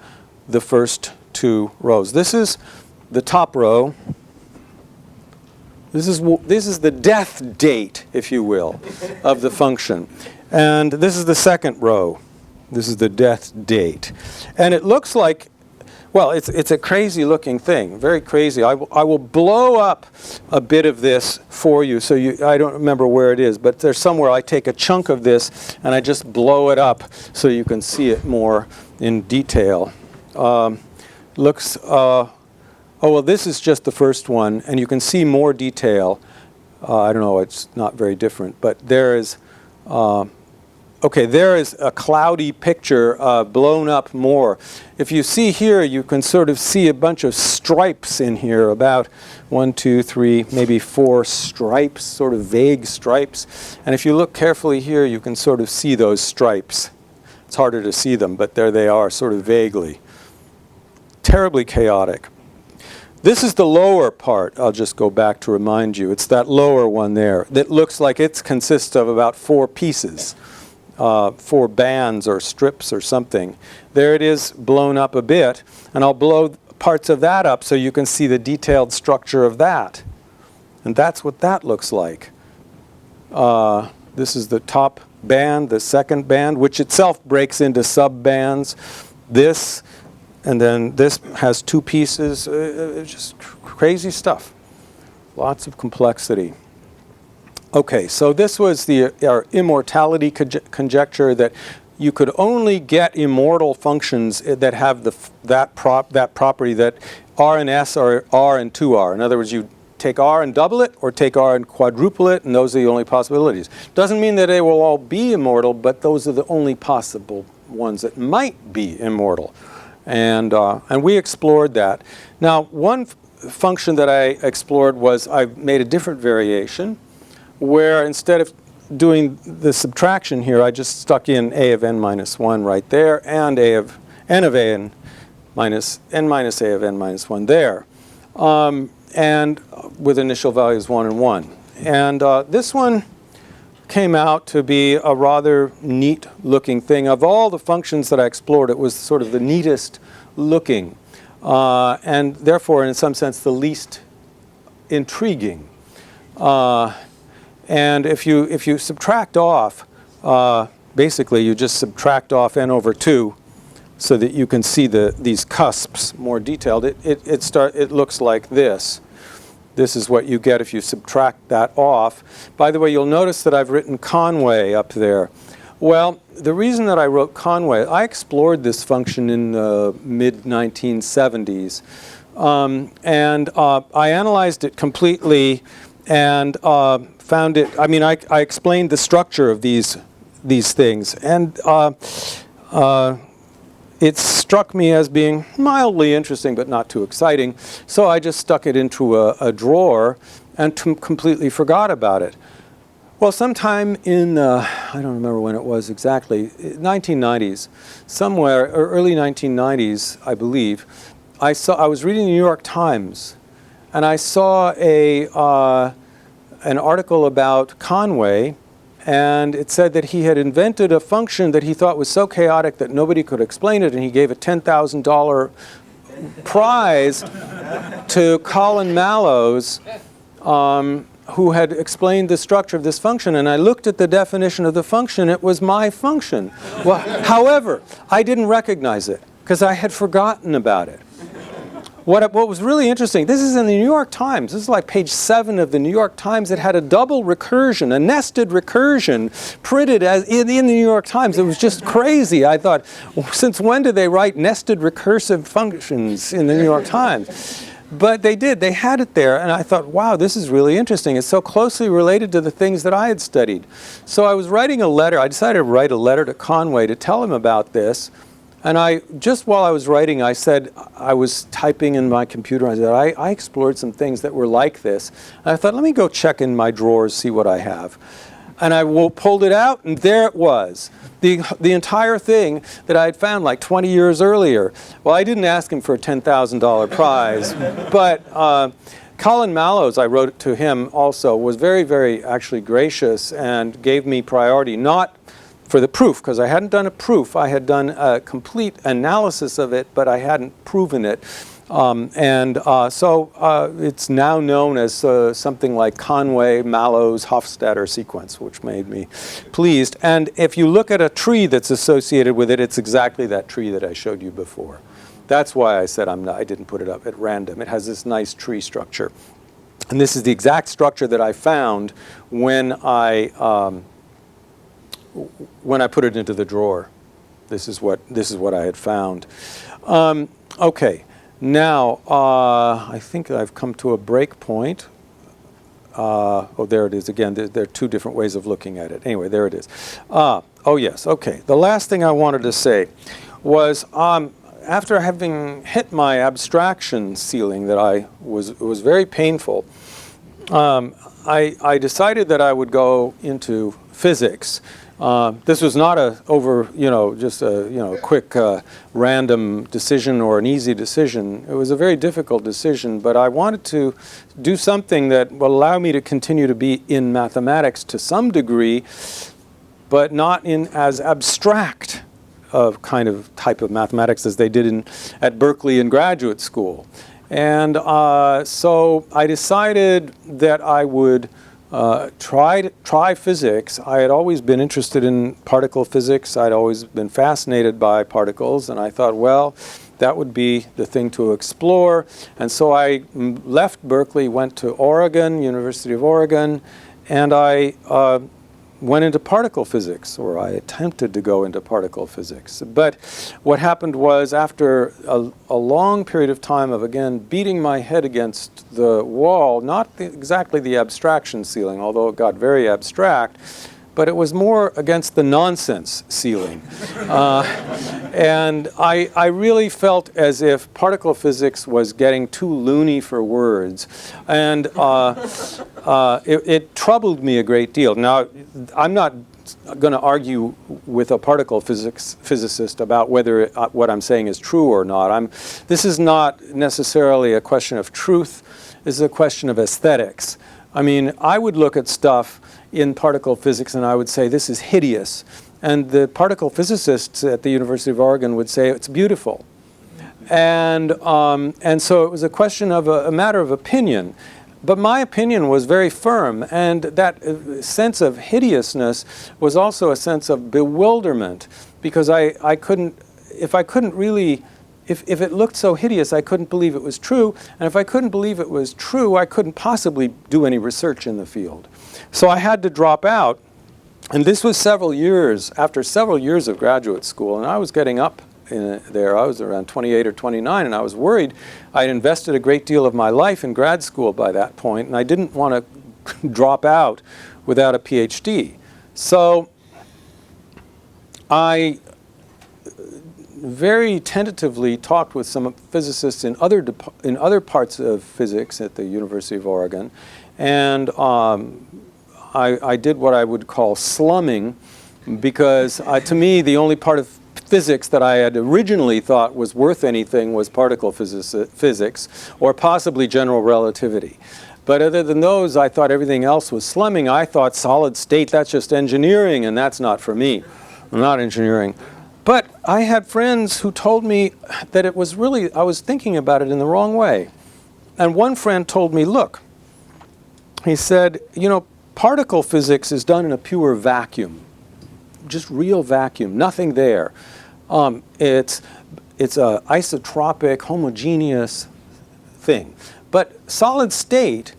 the first 2 rows. This is the top row. This is the death date, if you will, of the function. And this is the second row. This is the death date. And it looks like, well, it's a crazy looking thing, very crazy. I will blow up a bit of this for you. So I don't remember where it is, but there's somewhere I take a chunk of this and I just blow it up so you can see it more in detail. Oh, well, this is just the first one, and you can see more detail. I don't know, it's not very different, but there is, okay, there is a cloudy picture blown up more. If you see here, you can sort of see a bunch of stripes in here, about 1, 2, 3, maybe 4 stripes, sort of vague stripes. And if you look carefully here, you can sort of see those stripes. It's harder to see them, but there they are, sort of vaguely. Terribly chaotic. This is the lower part. I'll just go back to remind you. It's that lower one there that looks like it consists of about 4 pieces, 4 bands or strips or something. There it is, blown up a bit, and I'll blow parts of that up so you can see the detailed structure of that. And that's what that looks like. This is the top band, the second band, which itself breaks into sub-bands. This, and then this has 2 pieces. Just crazy stuff. Lots of complexity. Okay, so this was our immortality conjecture, that you could only get immortal functions that have that property that R and S are R and 2R. In other words, you take R and double it, or take R and quadruple it, and those are the only possibilities. Doesn't mean that they will all be immortal, but those are the only possible ones that might be immortal. And we explored that. Now, one function that I explored was I made a different variation, where instead of doing the subtraction here, I just stuck in a of n minus 1 right there, and a of n of a n minus a of n minus 1 there, and with initial values 1 and 1. And this one came out to be a rather neat looking thing. Of all the functions that I explored, it was sort of the neatest looking, and therefore in some sense the least intriguing. And if you subtract off, basically you just subtract off n over 2 so that you can see these cusps more detailed. It looks like this. This is what you get if you subtract that off. By the way, you'll notice that I've written Conway up there. Well, the reason that I wrote Conway, I explored this function in the mid-1970s. And I analyzed it completely and found it, I mean, I explained the structure of these things. And it struck me as being mildly interesting, but not too exciting. So I just stuck it into a drawer and completely forgot about it. Well, sometime in, I don't remember when it was exactly, 1990s, somewhere, or early 1990s, I believe, I was reading the New York Times, and I saw an article about Conway, and it said that he had invented a function that he thought was so chaotic that nobody could explain it, and he gave a $10,000 prize to Colin Mallows, who had explained the structure of this function. And I looked at the definition of the function. It was my function. Well, however, I didn't recognize it because I had forgotten about it. What was really interesting, this is in the New York Times. This is like page 7 of the New York Times. It had a double recursion, a nested recursion, printed as in the New York Times. It was just crazy. I thought, since when did they write nested recursive functions in the New York Times? But they did. They had it there. And I thought, wow, this is really interesting. It's so closely related to the things that I had studied. So I was writing a letter. I decided to write a letter to Conway to tell him about this. And just while I was writing, I said, I was typing in my computer, I said, I explored some things that were like this. And I thought, let me go check in my drawers, see what I have. And I pulled it out, and there it was. The entire thing that I had found like 20 years earlier. Well, I didn't ask him for a $10,000 prize, but Colin Mallows, I wrote it to him also, was very, very actually gracious and gave me priority, not for the proof, because I hadn't done a proof. I had done a complete analysis of it, but I hadn't proven it. So it's now known as something like Conway, Mallows, Hofstadter sequence, which made me pleased. And if you look at a tree that's associated with it, it's exactly that tree that I showed you before. That's why I said I didn't put it up at random. It has this nice tree structure. And this is the exact structure that I found when I put it into the drawer. This is what I had found. Okay, now I think I've come to a break point. Oh, there it is again. There are two different ways of looking at it. Anyway, there it is. Oh yes, okay. The last thing I wanted to say was after having hit my abstraction ceiling that was very painful, I decided that I would go into physics. This was not just a quick random decision or an easy decision. It was a very difficult decision, but I wanted to do something that will allow me to continue to be in mathematics to some degree, but not in as abstract of kind of type of mathematics as they did at Berkeley in graduate school. And so I decided that I would try physics. I had always been interested in particle physics. I'd always been fascinated by particles, and I thought, well, that would be the thing to explore. And so I left Berkeley, went to Oregon, University of Oregon, and I went into particle physics, or I attempted to go into particle physics. But what happened was, after a long period of time of, again, beating my head against the wall, not exactly the abstraction ceiling, although it got very abstract, but it was more against the nonsense ceiling. And I really felt as if particle physics was getting too loony for words. And it troubled me a great deal. Now, I'm not going to argue with a particle physicist about whether what I'm saying is true or not. This is not necessarily a question of truth. This is a question of aesthetics. I mean, I would look at stuff in particle physics and I would say, this is hideous. And the particle physicists at the University of Oregon would say, it's beautiful. And so it was a question of a matter of opinion. But my opinion was very firm, and that sense of hideousness was also a sense of bewilderment, because I couldn't, if it looked so hideous, I couldn't believe it was true, and if I couldn't believe it was true, I couldn't possibly do any research in the field. So I had to drop out, and this was after several years of graduate school, and I was getting up there. I was around 28 or 29, and I was worried. I had invested a great deal of my life in grad school by that point, and I didn't want to drop out without a PhD. So I very tentatively talked with some physicists in other parts of physics at the University of Oregon, and I did what I would call slumming, because to me the only part of physics that I had originally thought was worth anything was particle physics, or possibly general relativity. But other than those, I thought everything else was slumming. I thought solid state, that's just engineering, and that's not for me. I'm not engineering. But I had friends who told me that it was really, I was thinking about it in the wrong way. And one friend told me, look, he said, you know, particle physics is done in a pure vacuum. Just real vacuum, nothing there. It's a isotropic, homogeneous thing. But solid state,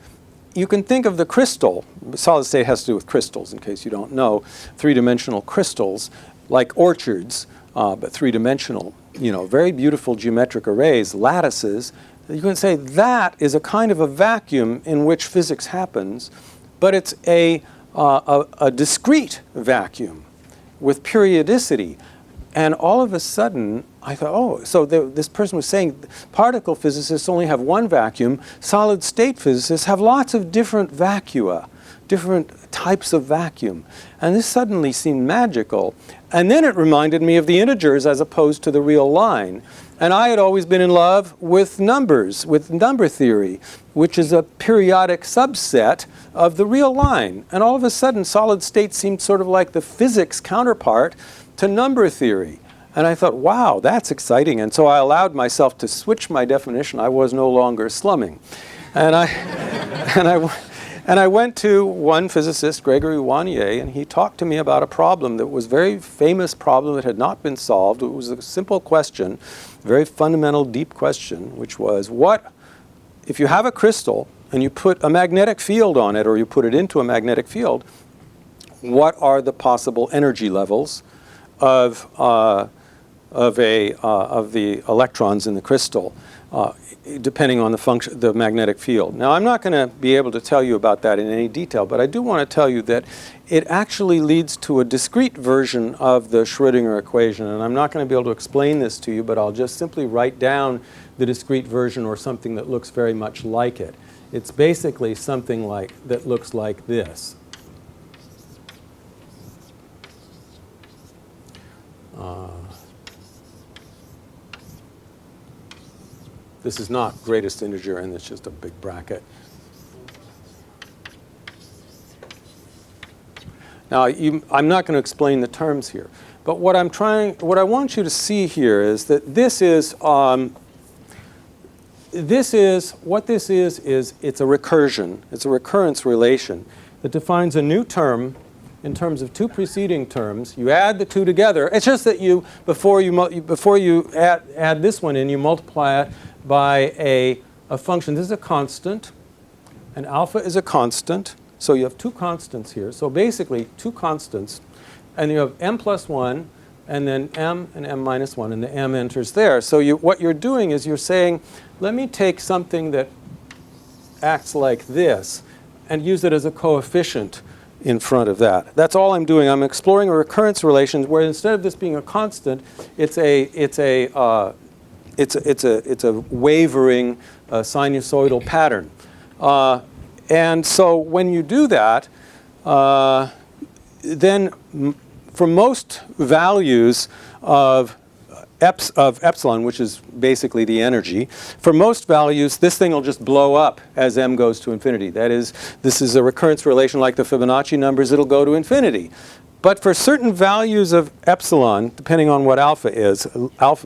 you can think of the crystal. Solid state has to do with crystals, in case you don't know. Three-dimensional crystals, like orchards, but three-dimensional, you know, very beautiful geometric arrays, lattices. You can say that is a kind of a vacuum in which physics happens, but it's a discrete vacuum with periodicity. And all of a sudden, I thought, oh, so this person was saying particle physicists only have one vacuum. Solid state physicists have lots of different vacua, different types of vacuum. And this suddenly seemed magical. And then it reminded me of the integers as opposed to the real line. And I had always been in love with numbers, with number theory, which is a periodic subset of the real line. And all of a sudden, solid state seemed sort of like the physics counterpart to number theory. And I thought, wow, that's exciting. And so I allowed myself to switch my definition. I was no longer slumming. And I went to one physicist, Gregory Wanier, and he talked to me about a problem that was a very famous problem that had not been solved. It was a simple question, a very fundamental, deep question, which was, what if you have a crystal and you put a magnetic field on it, or you put it into a magnetic field, what are the possible energy levels of the electrons in the crystal, depending on the magnetic field. Now, I'm not going to be able to tell you about that in any detail, but I do want to tell you that it actually leads to a discrete version of the Schrödinger equation. And I'm not going to be able to explain this to you, but I'll just simply write down the discrete version, or something that looks very much like it. It's basically something that looks like this. This is not greatest integer, and it's just a big bracket. Now, I'm not going to explain the terms here, but what I want you to see here is that this is what this is it's a recursion. It's a recurrence relation that defines a new term in terms of two preceding terms. You add the two together. It's just that before you add this one in, you multiply it by a function. This is a constant, and alpha is a constant. So you have two constants here. So basically, two constants, and you have m plus 1, and then m and m minus 1, and the m enters there. So what you're doing is you're saying, let me take something that acts like this and use it as a coefficient in front of that. That's all I'm doing. I'm exploring a recurrence relation where instead of this being a constant, it's a wavering sinusoidal pattern. And so when you do that, then for most values of of epsilon, which is basically the energy, for most values, this thing will just blow up as m goes to infinity. That is, this is a recurrence relation like the Fibonacci numbers. It'll go to infinity. But for certain values of epsilon, depending on what alpha is,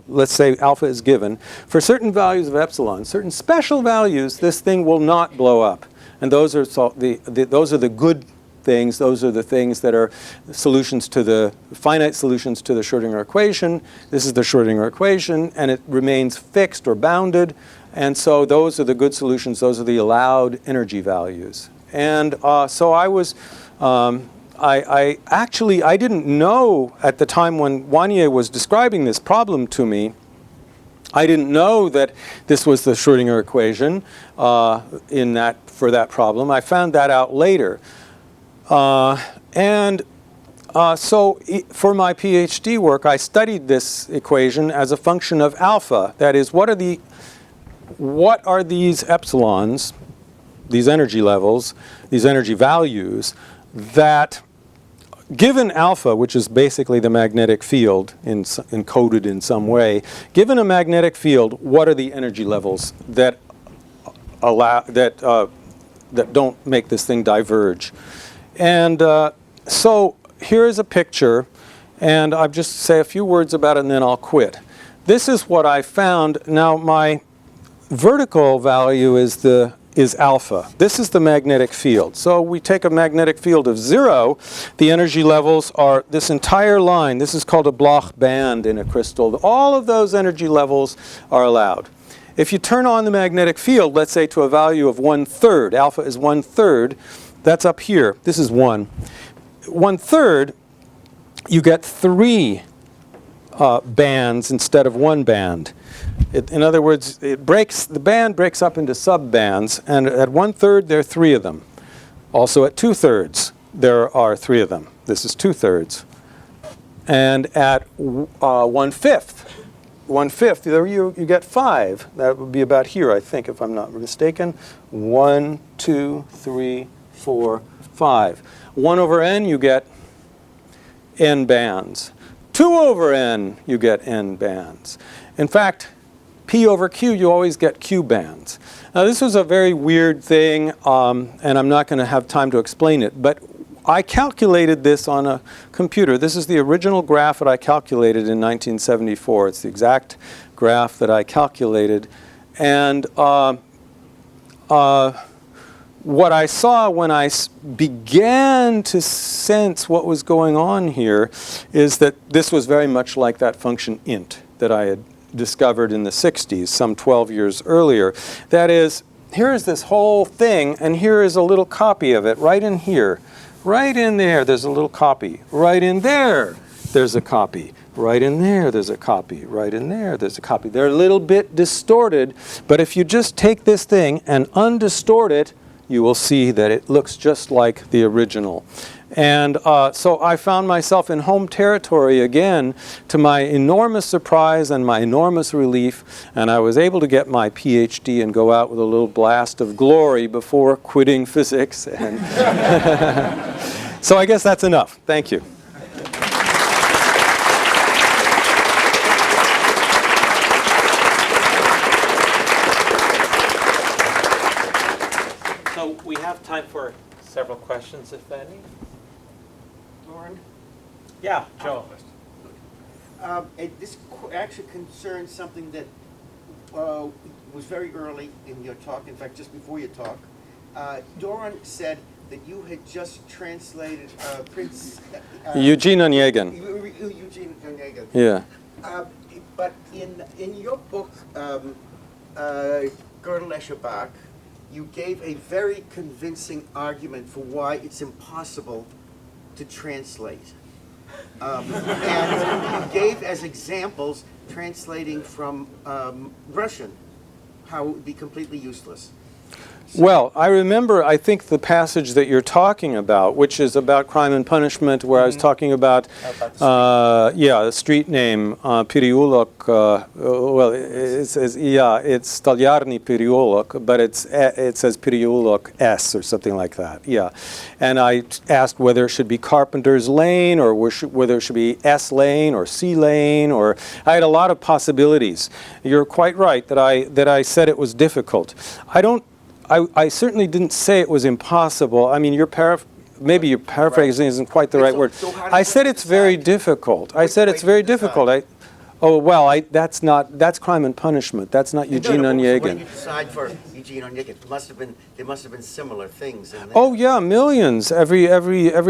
let's say alpha is given, for certain values of epsilon, certain special values, this thing will not blow up. And those are those are the good things. Those are the things that are solutions to the finite solutions to the Schrödinger equation. This is the Schrödinger equation, and it remains fixed or bounded. And so those are the good solutions. Those are the allowed energy values. And so I was. I actually didn't know at the time when Wannier was describing this problem to me, I didn't know that this was the Schrödinger equation for that problem. I found that out later. So for my PhD work, I studied this equation as a function of alpha. That is, what are these epsilons, these energy levels, these energy values, that given alpha, which is basically the magnetic field encoded in some way, given a magnetic field, what are the energy levels that don't make this thing diverge? And so here is a picture, and I'll just say a few words about it and then I'll quit. This is what I found. Now my vertical value is alpha. This is the magnetic field. So we take a magnetic field of 0. The energy levels are this entire line. This is called a Bloch band in a crystal. All of those energy levels are allowed. If you turn on the magnetic field, let's say to a value of 1/3, alpha is 1/3, that's up here. This is 1. 1/3, you get 3 bands instead of 1 band. In other words, the band breaks up into sub-bands, and at 1/3 there are 3 of them. Also at 2/3 there are 3 of them. This is 2/3. And at 1/5, there you get 5. That would be about here, I think, if I'm not mistaken. 1, 2, 3, 4, 5. 1 over n, you get n bands. 2 over n, you get n bands. In fact, P over Q, you always get Q bands. Now this was a very weird thing, and I'm not going to have time to explain it, but I calculated this on a computer. This is the original graph that I calculated in 1974. It's the exact graph that I calculated. And what I saw when I began to sense what was going on here is that this was very much like that function int that I had discovered in the 60s, some 12 years earlier. That is, here is this whole thing, and here is a little copy of it right in here. Right in there, there's a little copy. Right in there, there's a copy. Right in there, there's a copy. Right in there, there's a copy. They're a little bit distorted, but if you just take this thing and undistort it, you will see that it looks just like the original. And so I found myself in home territory again, to my enormous surprise and my enormous relief, and I was able to get my PhD and go out with a little blast of glory before quitting physics. And so I guess that's enough. Thank you. So we have time for several questions, if any. Lauren? Yeah, Joe. This actually concerns something that was very early in your talk, in fact, just before your talk. Doran said that you had just translated Prince... Eugene Onegin. Eugene Onegin. Yeah. But in your book, Gödel Bach, you gave a very convincing argument for why it's impossible to translate. And you gave as examples translating from Russian, how it would be completely useless. Well, I remember, I think, the passage that you're talking about, which is about crime and punishment, where I was talking about, the street name, Переулок, well, it says, it's Stolyarny Переулок, but it says Переулок S or something like that, And I asked whether it should be Carpenter's Lane, or whether it should be S Lane, or C Lane, or I had a lot of possibilities. You're quite right that I said it was difficult. I certainly didn't say it was impossible. I mean, maybe your paraphrasing isn't quite the right word. I said it's very difficult. I said it's very difficult. That's Crime and Punishment. That's not Eugene Onegin. When you decide for Eugene Onegin, there must have been similar things in there. Oh yeah, millions. Every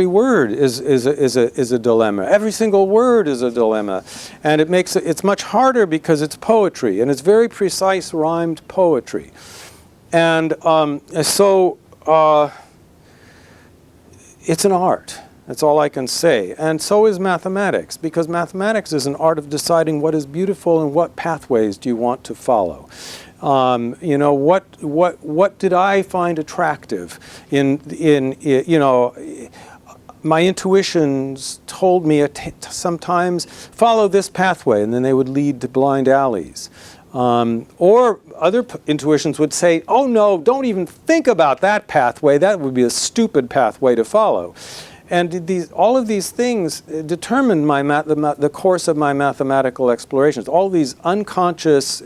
word is a dilemma. Every single word is a dilemma, and it's much harder because it's poetry, and it's very precise rhymed poetry. And so it's an art. That's all I can say. And so is mathematics, because mathematics is an art of deciding what is beautiful and what pathways do you want to follow. What did I find attractive my intuitions told me sometimes follow this pathway, and then they would lead to blind alleys. Or other intuitions would say, oh no, don't even think about that pathway. That would be a stupid pathway to follow. And all of these things determined the course of my mathematical explorations. All these unconscious,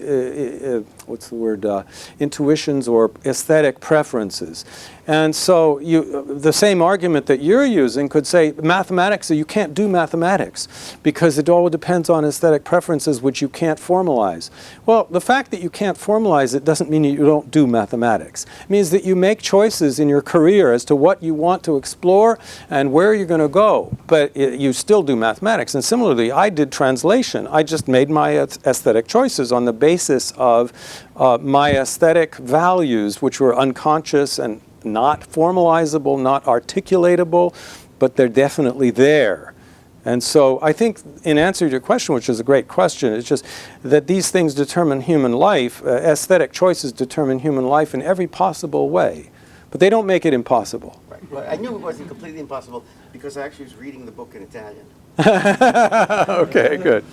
intuitions or aesthetic preferences. And so the same argument that you're using could say mathematics, you can't do mathematics because it all depends on aesthetic preferences which you can't formalize. Well, the fact that you can't formalize it doesn't mean you don't do mathematics. It means that you make choices in your career as to what you want to explore and where you're going to go, but you still do mathematics. And similarly, I did translation. I just made my aesthetic choices on the basis of my aesthetic values, which were unconscious and not formalizable, not articulatable, but they're definitely there. And so I think in answer to your question, which is a great question, it's just that these things determine human life. Aesthetic choices determine human life in every possible way, but they don't make it impossible. Right. Well, I knew it wasn't completely impossible because I actually was reading the book in Italian. Okay, good.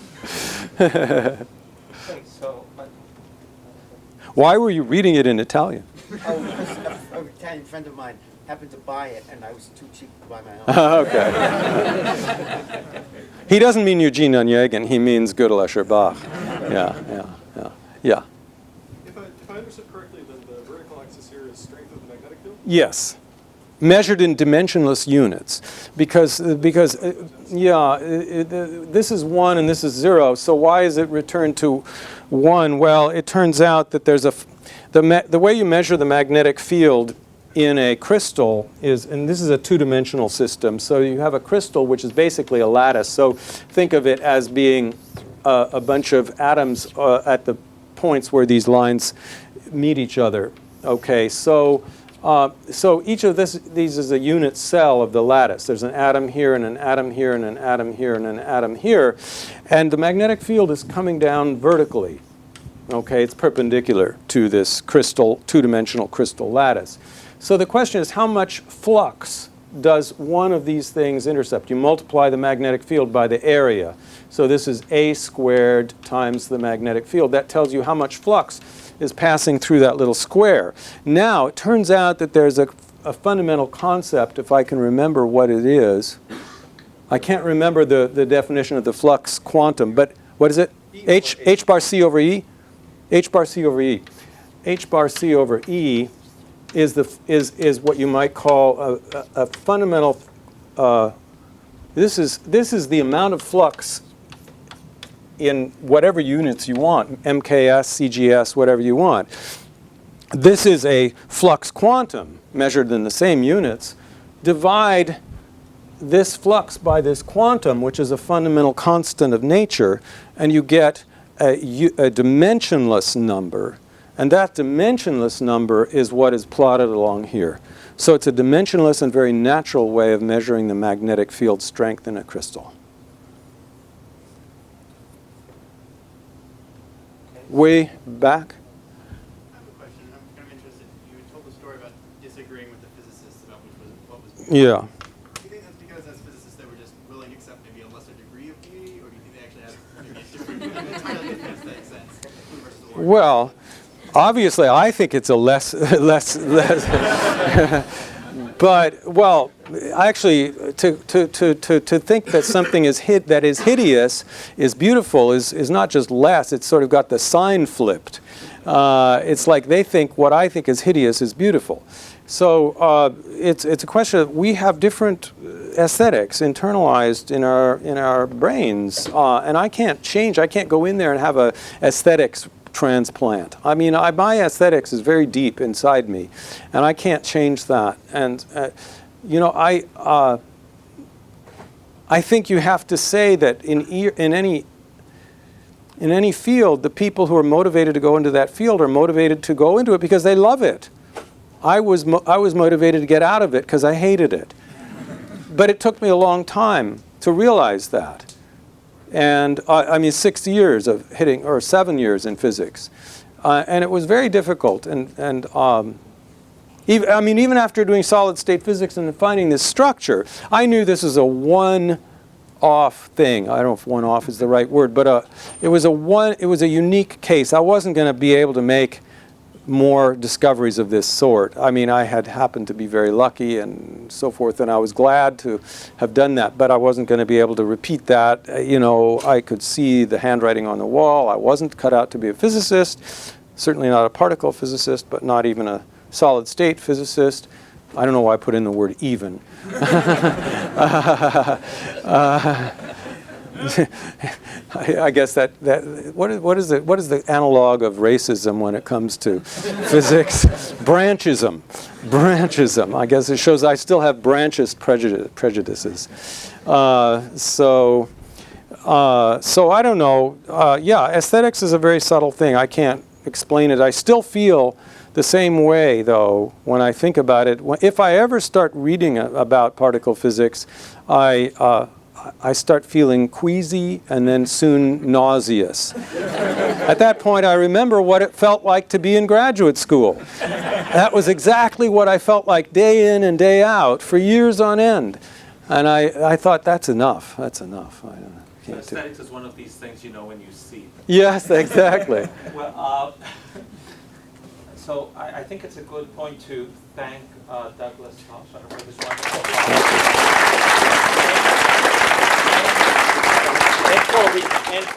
Okay, so Why were you reading it in Italian? Oh, because an Italian friend of mine happened to buy it, and I was too cheap to buy my own. Okay. He doesn't mean Eugene Onegin. He means Gödel, Bach. Yeah. If I understood correctly, then the vertical axis here is strength of the magnetic field? Yes. Measured in dimensionless units, because this is 1 and this is 0. So why is it returned to 1? Well, it turns out that there's the way you measure the magnetic field in a crystal is, and this is a two-dimensional system. So you have a crystal which is basically a lattice. So think of it as being a bunch of atoms at the points where these lines meet each other. Okay, so each of these is a unit cell of the lattice. There's an atom here, and an atom here, and an atom here, and an atom here. And the magnetic field is coming down vertically. Okay, it's perpendicular to this crystal, two-dimensional crystal lattice. So the question is, how much flux does one of these things intercept? You multiply the magnetic field by the area. So this is A squared times the magnetic field. That tells you how much flux is passing through that little square. Now, it turns out that there's a fundamental concept, if I can remember what it is. I can't remember the definition of the flux quantum, but what is it? H bar C over E? H bar C over E. H bar C over E is what you might call a fundamental, this is the amount of flux in whatever units you want, MKS, CGS, whatever you want. This is a flux quantum measured in the same units. Divide this flux by this quantum, which is a fundamental constant of nature, and you get a dimensionless number. And that dimensionless number is what is plotted along here. So it's a dimensionless and very natural way of measuring the magnetic field strength in a crystal. Way back? I have a question. I'm kind of interested. You told the story disagreeing with the physicists about what was Yeah. Do you think that's because as physicists they were just willing to accept maybe a lesser degree of beauty, or do you think they actually had maybe a different, an entirely different aesthetic sense? Blue versus orange? Well, obviously, I think it's a less. But well, actually, to think that something that is hideous is beautiful is not just less. It's sort of got the sign flipped. It's like they think what I think is hideous is beautiful. So it's a question of we have different aesthetics internalized in our brains, and I can't change. I can't go in there and have a aesthetics transplant. I mean, my aesthetics is very deep inside me, and I can't change that. And you know, I think you have to say that in any field, the people who are motivated to go into that field are motivated to go into it because they love it. I was motivated to get out of it because I hated it. But it took me a long time to realize that. And I mean, 6 years of hitting, or 7 years in physics. And it was very difficult. And even after doing solid state physics and finding this structure, I knew this was a one-off thing. I don't know if one-off is the right word, but it was a unique case. I wasn't going to be able to make more discoveries of this sort. I mean, I had happened to be very lucky and so forth, and I was glad to have done that, but I wasn't going to be able to repeat that. You know, I could see the handwriting on the wall. I wasn't cut out to be a physicist, certainly not a particle physicist, but not even a solid state physicist. I don't know why I put in the word even. I guess what is the analog of racism when it comes to physics? Branchism. I guess it shows I still have branchist prejudices. So I don't know. Yeah, aesthetics is a very subtle thing. I can't explain it. I still feel the same way, though, when I think about it. If I ever start reading about particle physics, I start feeling queasy and then soon nauseous. At that point, I remember what it felt like to be in graduate school. That was exactly what I felt like day in and day out for years on end. And I thought, that's enough. That's enough. So aesthetics is one of these things you know when you see it. Yes, exactly. Well, so I think it's a good point to thank Douglas Hofstadter for this wonderful talk. And for